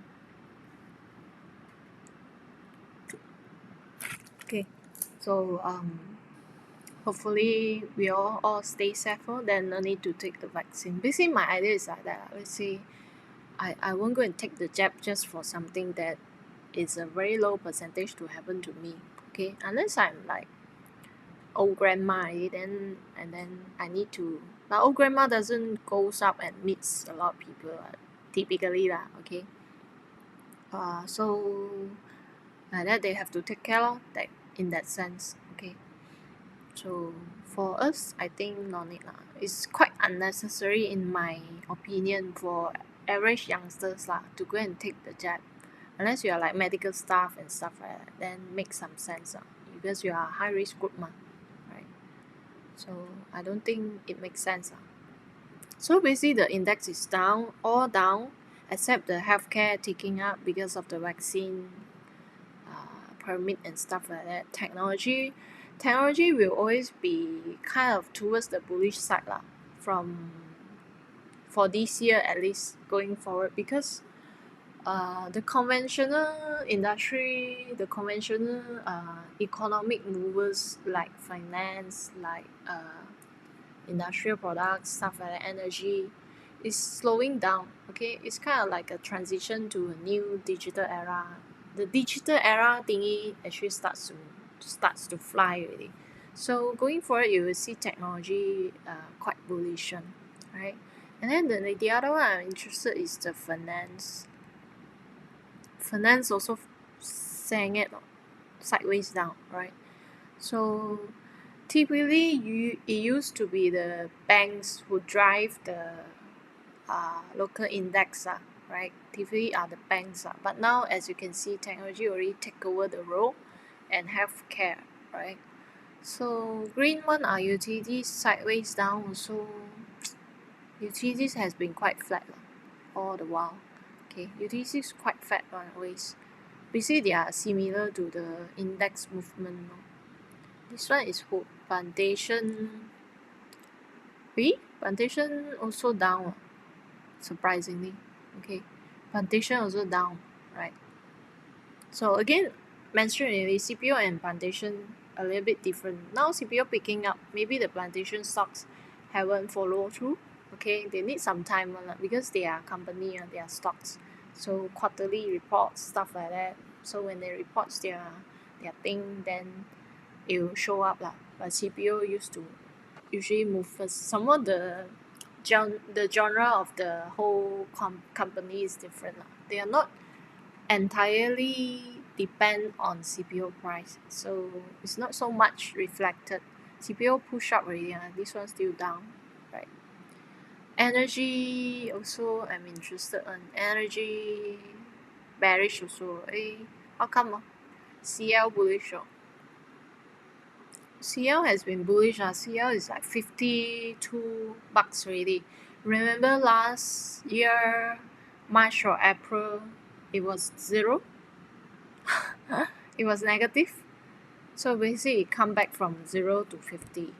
Okay, so hopefully we all stay safe, then no need to take the vaccine. Basically my idea is like that. Let's say I won't go and take the jab just for something that is a very low percentage to happen to me. Okay, unless I'm like old grandma already, then I need to. But old grandma doesn't goes up and meets a lot of people typically lah. Okay, so like that they have to take care of that in that sense. Okay, so for us I think no need lah. It's quite unnecessary in my opinion for average youngsters lah to go and take the jab. Unless you are like medical staff and stuff like that, then make some sense because you are high risk group right? So I don't think it makes sense. So basically the index is down, all down, except the healthcare taking up because of the vaccine permit and stuff like that. Technology will always be kind of towards the bullish side for this year at least going forward, because the conventional industry, the conventional economic movers like finance, like industrial products, stuff like that, energy, is slowing down. Okay, it's kind of like a transition to a new digital era. The digital era thingy actually starts to fly already. So going forward, you will see technology quite bullish, right? And then the other one I'm interested is the finance. Finance also sang it sideways down, right? So typically it used to be the banks who drive the local index, right? Typically are the banks, but now as you can see, technology already take over the role, and healthcare, right? So green one are utilities sideways down also. Utilities has been quite flat all the while. Okay, utilities quite flat always. Basically they are similar to the index movement. This one is hope. Plantation. Plantation also down, surprisingly. Okay, plantation also down, right? So again, mentioned already, CPO and plantation a little bit different. Now CPO picking up, maybe the plantation stocks haven't followed through. Okay, they need some time because they are company, they are stocks. So quarterly reports, stuff like that. So when they report their thing, then it will show up lah. But CPO used to usually move first. Somewhat the genre of the whole company is different lah. They are not entirely depend on CPO price, so it's not so much reflected. CPO push up already, this one still down, right? Energy also I'm interested in. Energy bearish also. How come? CL bullish. CL has been bullish. CL is like 52 bucks already. Remember last year, March or April, it was 0. It was negative. So basically it come back from 0 to 50,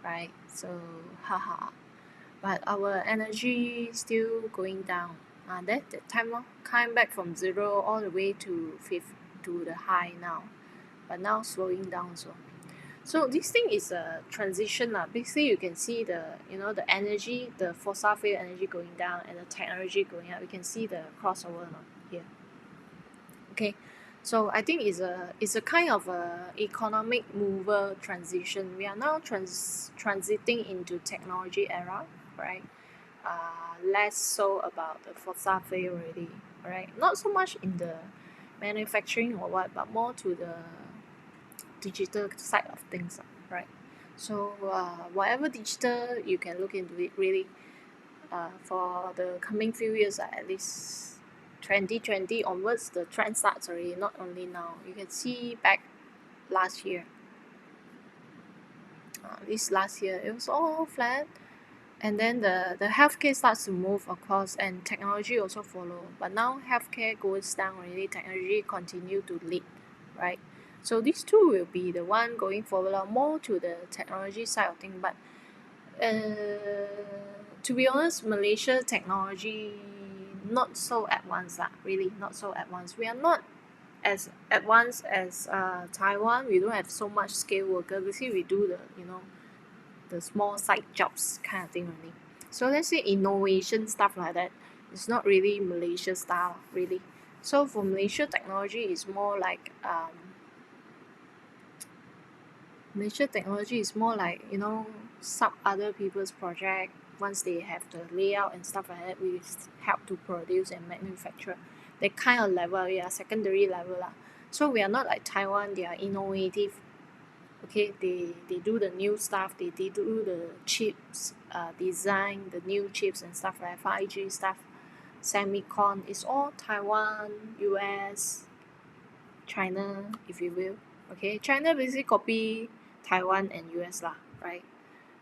right? So haha. But our energy still going down. That time came back from 0 all the way to to the high now. But now slowing down so this thing is a transition. Basically you can see the the energy, the fossil fuel energy going down and the technology going up. You can see the crossover here. Okay. So I think it's a kind of a economic mover transition. We are now transiting into technology era, right? Less so about the fossil fuel already, right? Not so much in the manufacturing or what, but more to the digital side of things, right? So whatever digital, you can look into it really for the coming few years, at least 2020 onwards, the trend starts already, not only now. You can see back last year. This last year, it was all flat. And then the healthcare starts to move, of course, and technology also follow. But now healthcare goes down already, technology continue to lead, right? So these two will be the one going forward, more to the technology side of things. But to be honest, Malaysia technology not so advanced, really not so advanced. We are not as advanced as Taiwan. We don't have so much skilled worker. Basically, we do the small side jobs kind of thing only. So let's say innovation stuff like that, it's not really Malaysia style really. So for Malaysia, technology is more like sub other people's project. Once they have the layout and stuff like that, we help to produce and manufacture. That kind of level, secondary level lah. So we are not like Taiwan. They are innovative. Okay, they do the new stuff. They do the chips design, the new chips and stuff like 5G stuff. Semicon, it's all Taiwan, US, China, if you will. Okay, China basically copy Taiwan and US lah, right?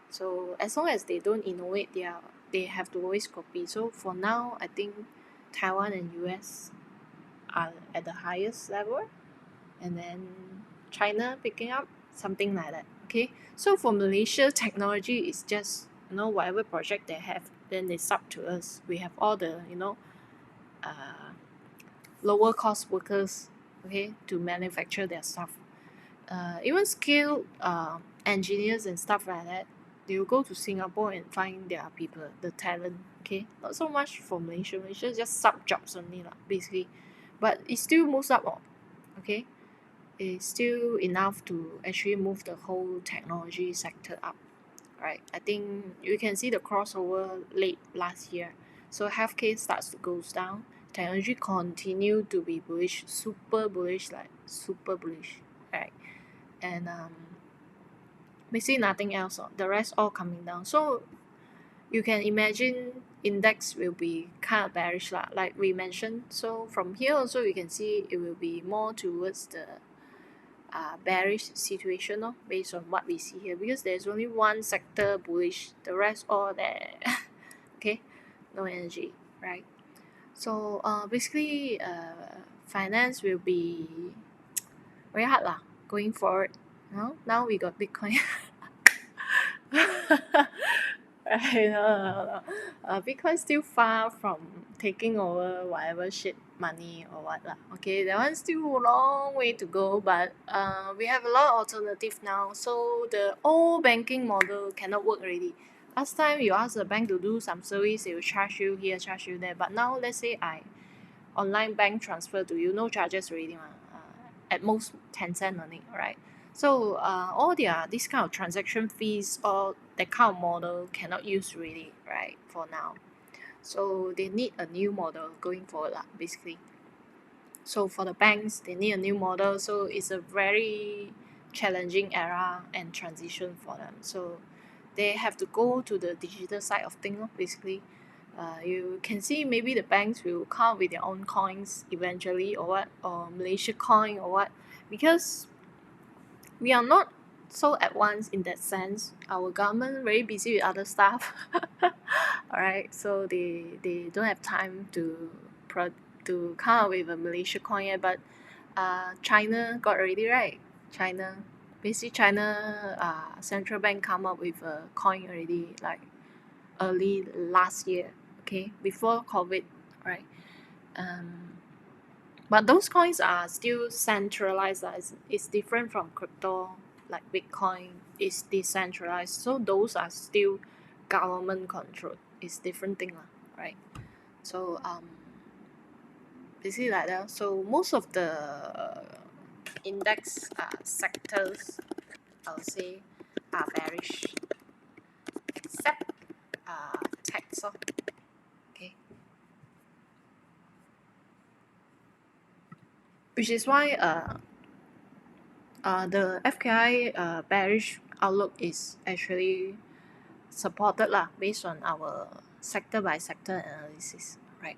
So as long as they don't innovate, they have to always copy. So for now, I think Taiwan and US are at the highest level, and then China picking up, something like that. Okay, so for Malaysia, technology is just whatever project they have, then they sub to us. We have all the lower cost workers, okay, to manufacture their stuff. Even skilled engineers and stuff like that, they will go to Singapore and find their people, the talent. Okay, not so much for Malaysia. Malaysia is just sub jobs only basically, but it still moves up. Okay, it's still enough to actually move the whole technology sector up, right? I think you can see the crossover late last year. So healthcare starts to go down. Technology continue to be bullish, super bullish, right? And basically nothing else. The rest all coming down. So you can imagine index will be kind of bearish like we mentioned. So from here also you can see it will be more towards the bearish situation based on what we see here, because there's only one sector bullish, the rest all there. Okay, no energy, right? So basically finance will be very hard going forward. Now we got Bitcoin. Right, no. Bitcoin still far from taking over whatever shit money or what Okay, that one's still a long way to go, but we have a lot of alternative now. So the old banking model cannot work already. Last time you ask the bank to do some service, they will charge you here, charge you there. But now let's say I online bank transfer to you, no charges already. At most 10 cents only, right? So all this kind of transaction fees or that kind of model cannot use really, right, for now. So they need a new model going forward basically. So for the banks, they need a new model. So it's a very challenging era and transition for them. So they have to go to the digital side of things, basically. You can see maybe the banks will come up with their own coins eventually, or what, or Malaysia coin, or what, because we are not so advanced in that sense. Our government very busy with other stuff. Alright, so they don't have time to come up with a Malaysia coin yet, but China got already, right? China central bank come up with a coin already, like early last year, okay, before COVID, right? But those coins are still centralized. It's different from crypto, like Bitcoin is decentralized. So those are still government controlled. It's different thing, right? So basically like that. So most of the index sectors, I would say, are bearish, except tech. Okay, which is why the FKI bearish outlook is actually supported lah, based on our sector by sector analysis, right?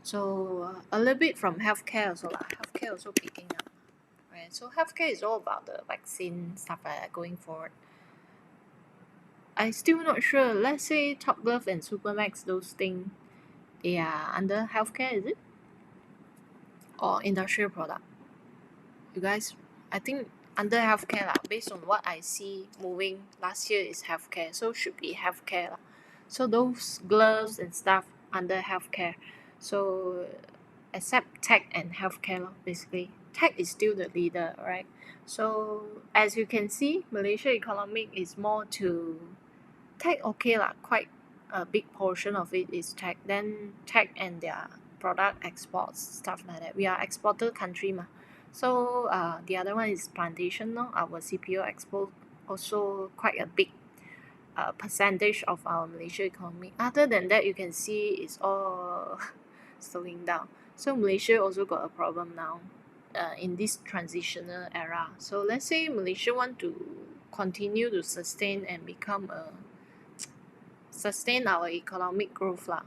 So a little bit from healthcare also lah. Healthcare also picking up, right? So healthcare is all about the vaccine stuff like that going forward. I still not sure. Let's say Top Glove and Supermax, those things, they are under healthcare, is it? Or industrial product? You guys, I think under healthcare lah, based on what I see moving last year is healthcare, so should be healthcare lah. So those gloves and stuff under healthcare. So except tech and healthcare, basically. Tech is still the leader, right? So as you can see, Malaysia economic is more to tech, okay lah, quite a big portion of it is tech. Then tech and their product exports, stuff like that. We are exporter country mah. So the other one is plantation, no? Our CPO export also quite a big percentage of our Malaysia economy. Other than that, you can see it's all slowing down. So Malaysia also got a problem now in this transitional era. So let's say Malaysia want to continue to sustain and sustain our economic growth lah.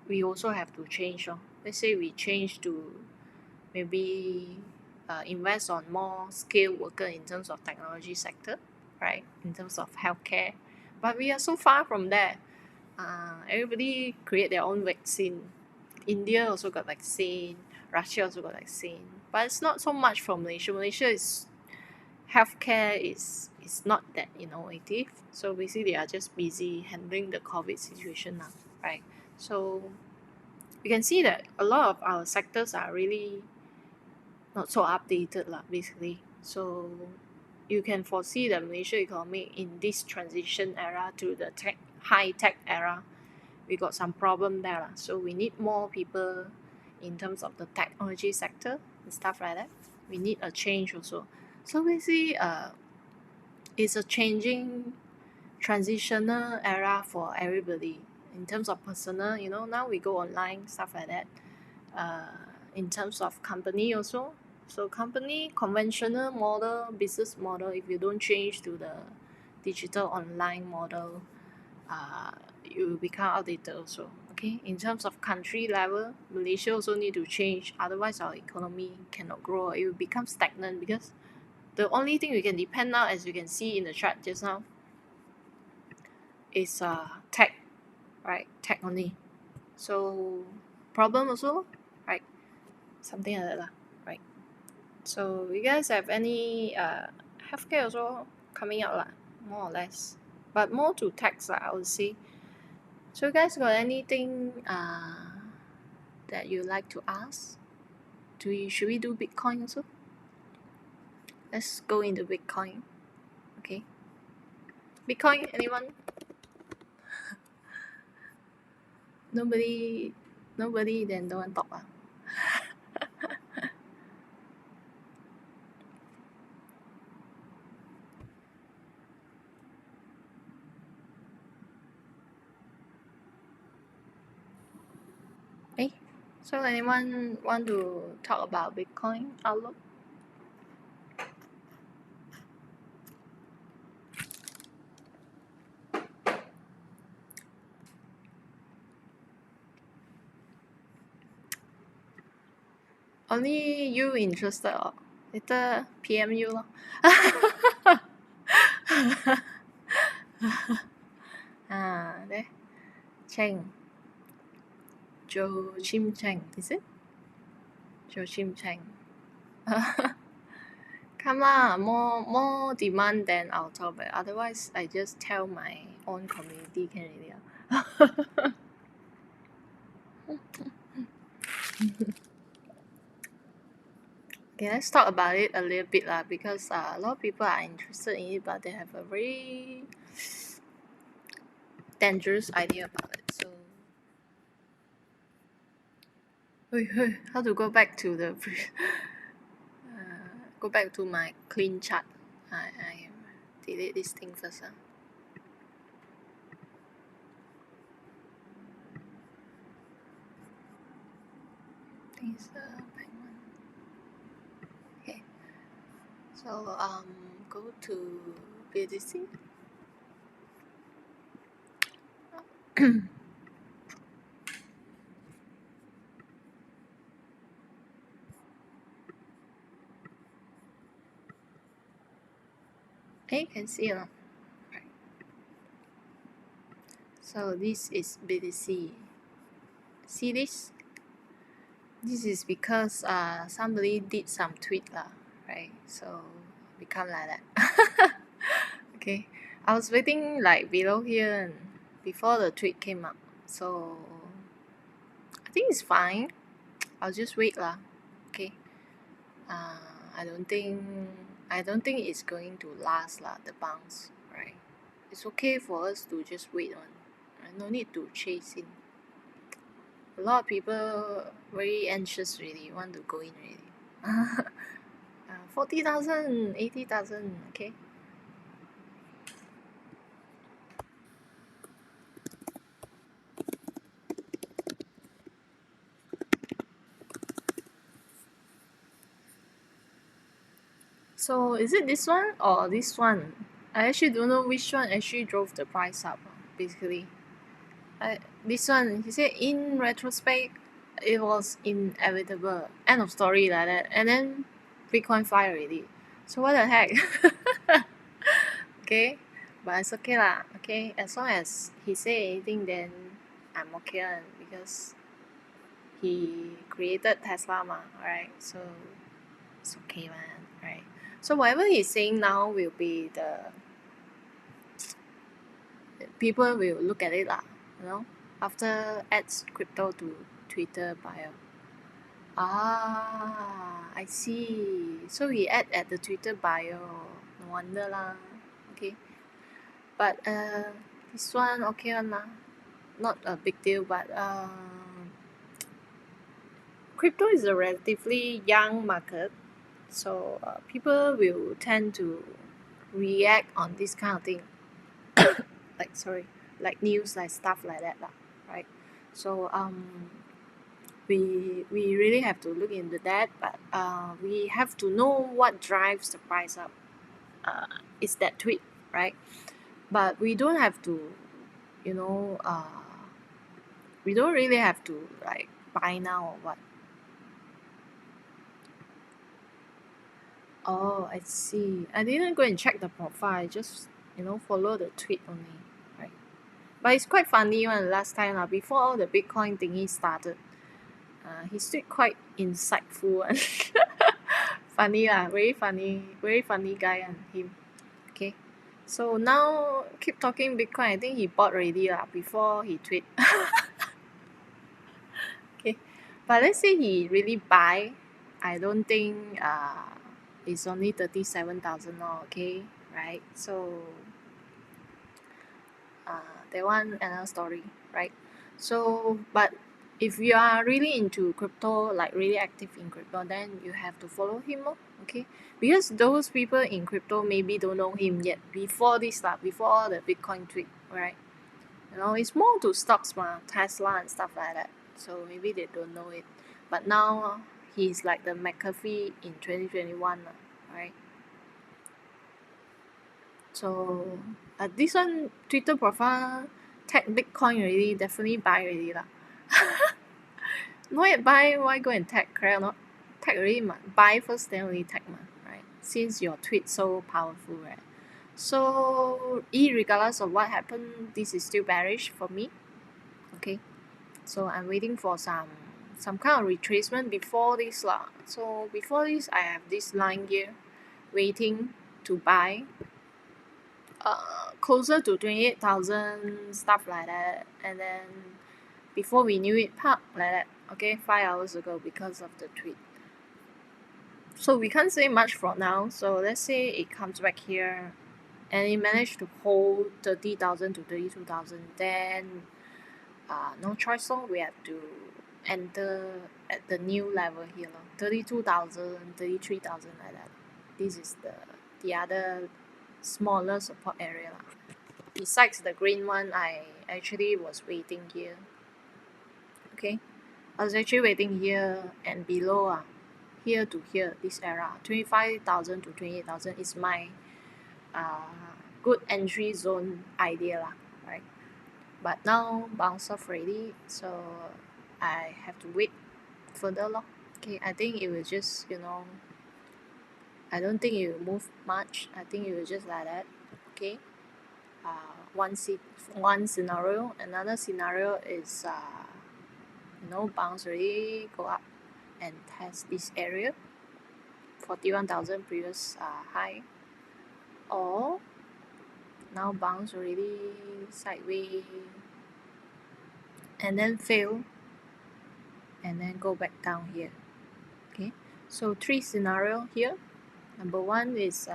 We also have to change. Let's say we change to maybe invest on more skilled worker in terms of technology sector, right? In terms of healthcare. But we are so far from there. Everybody create their own vaccine. India also got vaccine. Russia also got vaccine. But it's not so much from Malaysia. Malaysia is healthcare is not that innovative. So basically they are just busy handling the COVID situation now, right? So you can see that a lot of our sectors are really not so updated lah, basically. So you can foresee the Malaysia economy in this transition era to the high tech era. We got some problem there lah. So we need more people in terms of the technology sector and stuff like that. We need a change also. So basically it's a changing transitional era for everybody in terms of personal, now we go online, stuff like that. In terms of company also. So company conventional model, business model, if you don't change to the digital online model, you will become outdated also. Okay, in terms of country level, Malaysia also need to change, otherwise our economy cannot grow. It will become stagnant because the only thing we can depend now, as you can see in the chart just now, is tech, right? Tech only. So problem also, right? Something like that lah, right? So you guys have any healthcare also coming out lah, more or less, but more to tech lah, I would say. So you guys got anything that you like to ask? Should we do Bitcoin also? Let's go into Bitcoin. Okay. Bitcoin, anyone? Nobody, then don't want to talk. So anyone want to talk about Bitcoin outlook? Only you interested or later PM you lor. There. Cheng. 𝐩𝐮𝐸𝐬𝐻, is it? 𝐩𝐮𝐸𝐻. Come lah, more demand than our topic. Otherwise, I just tell my own community can already. Okay, let's talk about it a little bit lah, because a lot of people are interested in it, but they have a very dangerous idea about it. So, how to go back to the go back to my clean chart. I delete this thing first. Things okay. So go to BTC. Okay, you can see it. Right. So this is BTC. See this? This is because somebody did some tweet lah, right? So become like that. Okay, I was waiting like below here before the tweet came up. So I think it's fine. I'll just wait lah. Okay. I don't think it's going to last lah, the bounce, right? It's okay for us to just wait on. Right? No need to chase in. A lot of people very anxious really, want to go in really. 40,000, 80,000, okay. So is it this one or this one? I actually don't know which one actually drove the price up, basically. This one, he said in retrospect, it was inevitable. End of story like that. And then Bitcoin fire already. So what the heck? Okay, but it's okay lah. Okay, as long as he say anything, then I'm okay one, because he created Tesla ma, right? So it's okay man, right? So whatever he's saying now will be the people will look at it lah, you know, after adds crypto to Twitter bio. I see. So he add at the Twitter bio. No wonder lah. Okay. But this one okay one lah. Not a big deal, but crypto is a relatively young market, so people will tend to react on this kind of thing. like news, like stuff like that lah, right? So we really have to look into that, but we have to know what drives the price up. It's that tweet, right? But we don't have to, you know, we don't really have to like buy now or what. Oh, I see. I didn't go and check the profile. I just, you know, follow the tweet only, right? But it's quite funny one last time lah, before all the Bitcoin thingy started. He's still quite insightful and funny lah, very funny guy and him. Okay, so now keep talking Bitcoin. I think he bought already lah before he tweet. Okay, but let's say he really buy, I don't think it's only 37,000 now. Okay, right? So that one another story, right? So but if you are really into crypto, like really active in crypto, then you have to follow him, okay? Because those people in crypto maybe don't know him yet before this lah, before all the Bitcoin tweet, right? You know, it's more to stocks ma, Tesla and stuff like that. so maybe they don't know it. But now he's like the McAfee in 2021, right? So this one Twitter profile tag Bitcoin already, definitely buy already lah. No yet buy, why go and tag? Correct or not? Tag already, buy first then only tag, right? Since your tweet so powerful, right? So regardless of what happened, this is still bearish for me. Okay, so I'm waiting for some kind of retracement before this lah. So before this, I have this line here waiting to buy closer to 28,000, stuff like that, and then before we knew it, pop, like that. Okay, 5 hours ago because of the tweet. So we can't say much for now. So let's say it comes back here and it managed to hold 30,000 to 32,000, then no choice, so we have to enter at the new level here, 32,000, 33,000, like that. This is the other smaller support area. Besides the green one, I actually was waiting here. Okay, I was actually waiting here and below, here to here, this area, 25,000 to 28,000 is my good entry zone idea lah, right? But now bounce off already, so I have to wait further lor. Okay, I think it will just, I don't think it will move much. I think it will just like that. Okay, one scenario. Another scenario is bounce already, go up and test this area, 41,000 previous high, or now bounce already sideways and then fail and then go back down here. Okay, so 3 scenario here. Number 1 is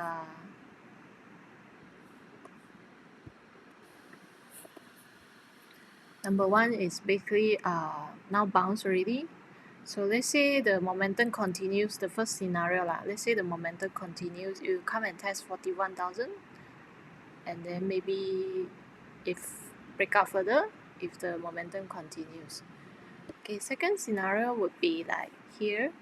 basically now bounce already. So let's say the momentum continues, the first scenario lah. Let's say the momentum continues, you come and test 41,000, and then maybe if break out further, if the momentum continues. Okay, second scenario would be like here.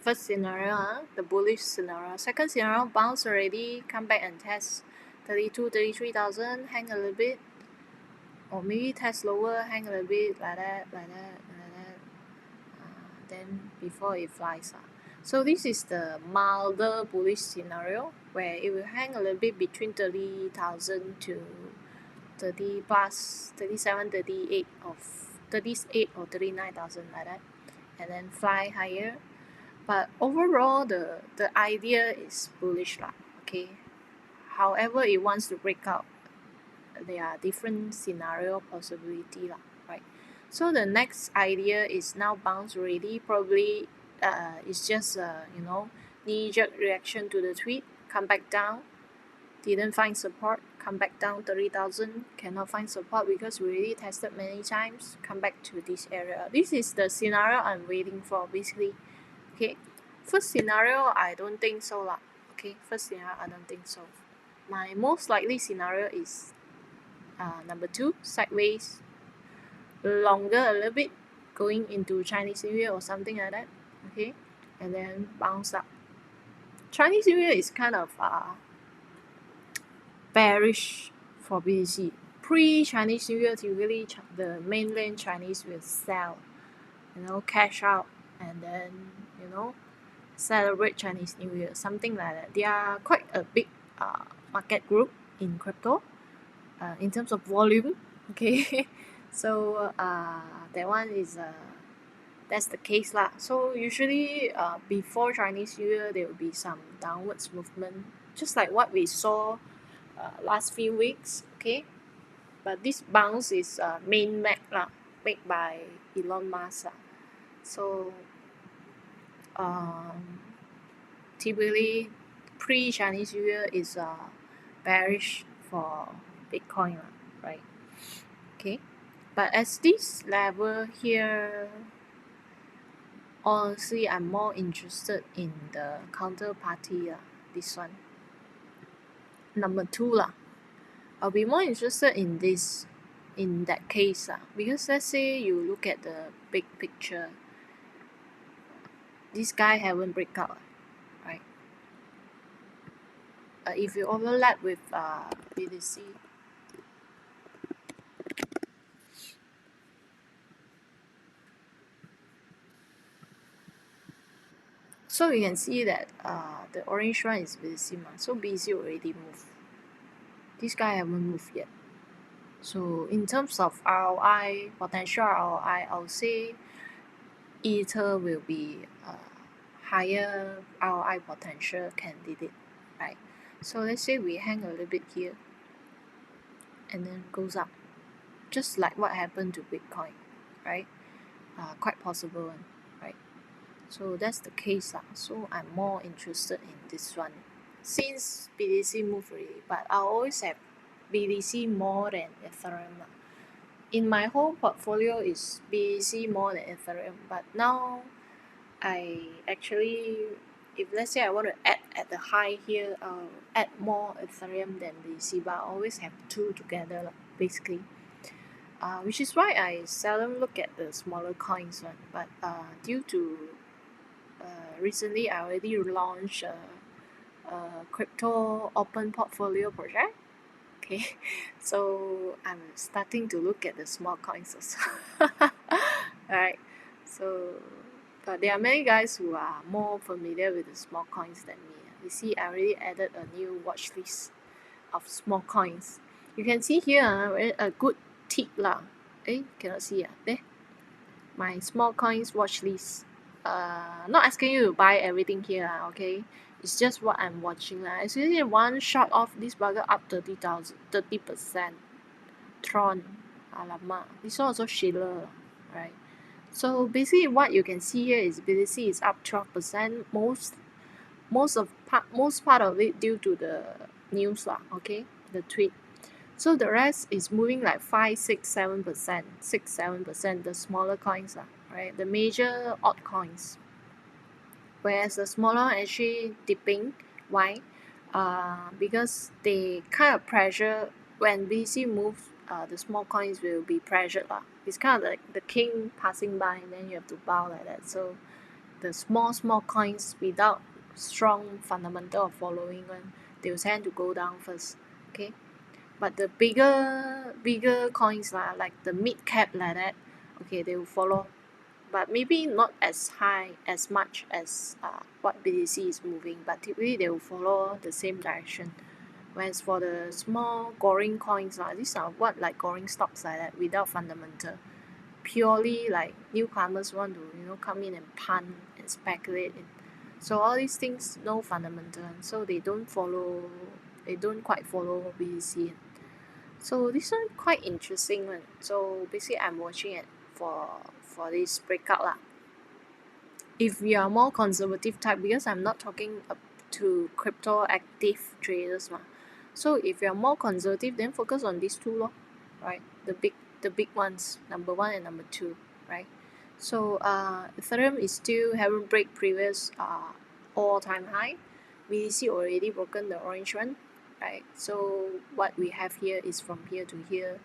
First scenario, the bullish scenario. Second scenario, bounce already, come back and test 32, 33,000, hang a little bit, or maybe test lower, hang a little bit, like that, then before it flies. So this is the milder bullish scenario, where it will hang a little bit between 30,000 to 30 plus, 37, 38, or 38 or 39,000, like that, and then fly higher. But overall, the idea is bullish lah. Okay, however it wants to break out, there are different scenario possibility lah, right? So the next idea is now bounce already. Probably it's just knee-jerk reaction to the tweet, come back down, didn't find support, come back down 30,000, cannot find support because we already tested many times, come back to this area. This is the scenario I'm waiting for, basically. Okay, first scenario, I don't think so lah. Okay, first scenario, I don't think so. My most likely scenario is number 2, sideways, longer a little bit, going into Chinese New Year or something like that. Okay, and then bounce up. Chinese New Year is kind of bearish for BTC. Pre-Chinese New Year, typically the mainland Chinese will sell, cash out, and then celebrate Chinese New Year, something like that. They are quite a big market group in crypto in terms of volume. Okay, so that one is that's the case lah. So usually before Chinese New Year, there will be some downwards movement, just like what we saw last few weeks. Okay, but this bounce is made by Elon Musk. So typically pre-Chinese New Year is bearish for Bitcoin, right? Okay, but at this level here, honestly, I'm more interested in the counterparty, this one, number 2 lah. I'll be more interested in this in that case. Because let's say you look at the big picture, this guy haven't break out, right? If you overlap with BTC, so you can see that the orange one is BTC, so BTC already moved. This guy haven't moved yet. So in terms of ROI, potential ROI, I would say Ether will be a higher ROI potential candidate, right? So let's say we hang a little bit here and then goes up, just like what happened to Bitcoin, right? Quite possible one, right? So that's the case. So I'm more interested in this one. Since BTC moved already, but I always have BTC more than Ethereum. In my whole portfolio is BTC more than Ethereum, but now I actually, if let's say I want to add at the high here, I'll add more Ethereum than BTC, but I always have two together, basically. Which is why I seldom look at the smaller coins one. But due to recently I already launched a crypto open portfolio project. Okay, so I'm starting to look at the small coins also. Alright, so but there are many guys who are more familiar with the small coins than me. You see, I already added a new watch list of small coins. You can see here a good tip lah. Cannot see there. My small coins watch list. Not asking you to buy everything here, okay? It's just what I'm watching. Actually, one shot of this bugger up 30%. Tron, alamak. This one also Schiller, right? So basically, what you can see here is BTC is up 12%. Most part of it due to the news okay, the tweet. So the rest is moving like 5, 6, 7%, 6, 7%. The smaller coins right? The major altcoins. Whereas the smaller actually dipping. Why? Because they kind of pressure when BTC moves. The small coins will be pressured It's kind of like the king passing by, and then you have to bow like that. So the small coins without strong fundamental following one, they will tend to go down first. Okay, but the bigger coins like the mid cap like that, okay, they will follow, but maybe not as high as much as what BTC is moving, but typically they will follow the same direction. Whereas for the small growing coins these are what like growing stocks like that without fundamental, purely like newcomers want to come in and punt and speculate in. So all these things no fundamental, so they don't quite follow BTC. So this one quite interesting one. So basically I'm watching it for this breakout If you are more conservative type, because I'm not talking to crypto active traders so if you're more conservative, then focus on these two right? The big ones, number 1 and number 2, right? So Ethereum is still haven't break previous all-time high. BTC already broken the orange one, right? So what we have here is from here to here,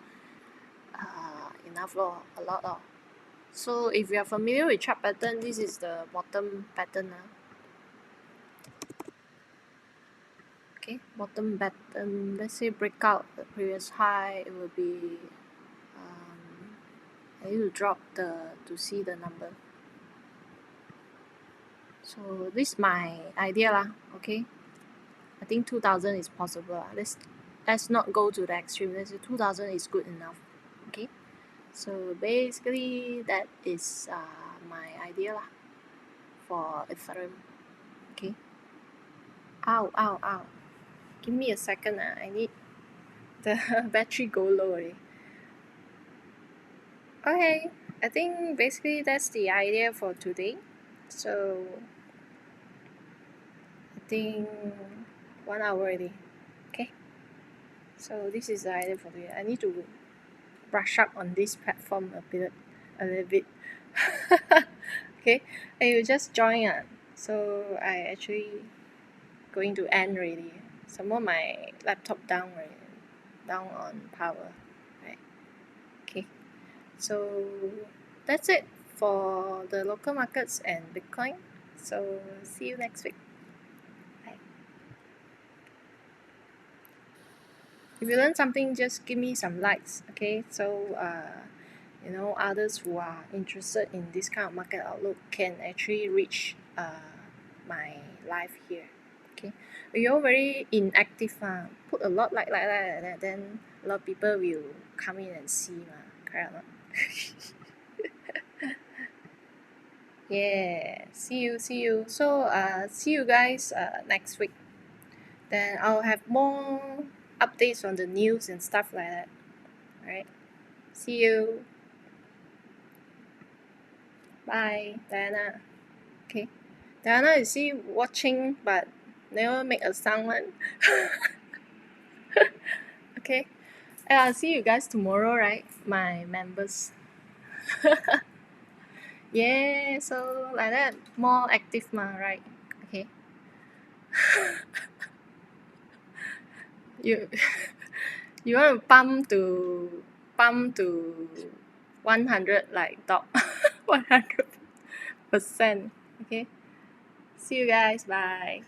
enough a lot So if you are familiar with chart pattern, this is the bottom pattern okay, bottom pattern. Let's say break out the previous high, it will be I need to drop to see the number. So this is my idea okay. I think 2000 is possible let's not go to the extreme. Let's say 2000 is good enough, okay. So basically that is my idea for Ethereum, okay. Ow. Give me a second I need the battery go low already. Okay, I think basically that's the idea for today. So I think 1 hour already. Okay. So this is the idea for today. I need to brush up on this platform a little bit. Okay. And you just join so I actually going to end already. Some more my laptop down on power. Right. So that's it for the local markets and Bitcoin. So see you next week. Bye. If you learn something, just give me some likes, okay? So you know, others who are interested in this kind of market outlook can actually reach my live here. Okay, you're very inactive, put a lot like that, then a lot of people will come in and see, correct or not? Yeah, see you. So see you guys next week. Then I'll have more updates on the news and stuff like that. Alright, see you. Bye, Diana. Okay, Diana, is she watching but never make a sound one? Okay, I'll see you guys tomorrow, right? My members. Yeah, so like that, more active, right? Okay. You you want to pump to 100 like dog. 100%. Okay. See you guys. Bye.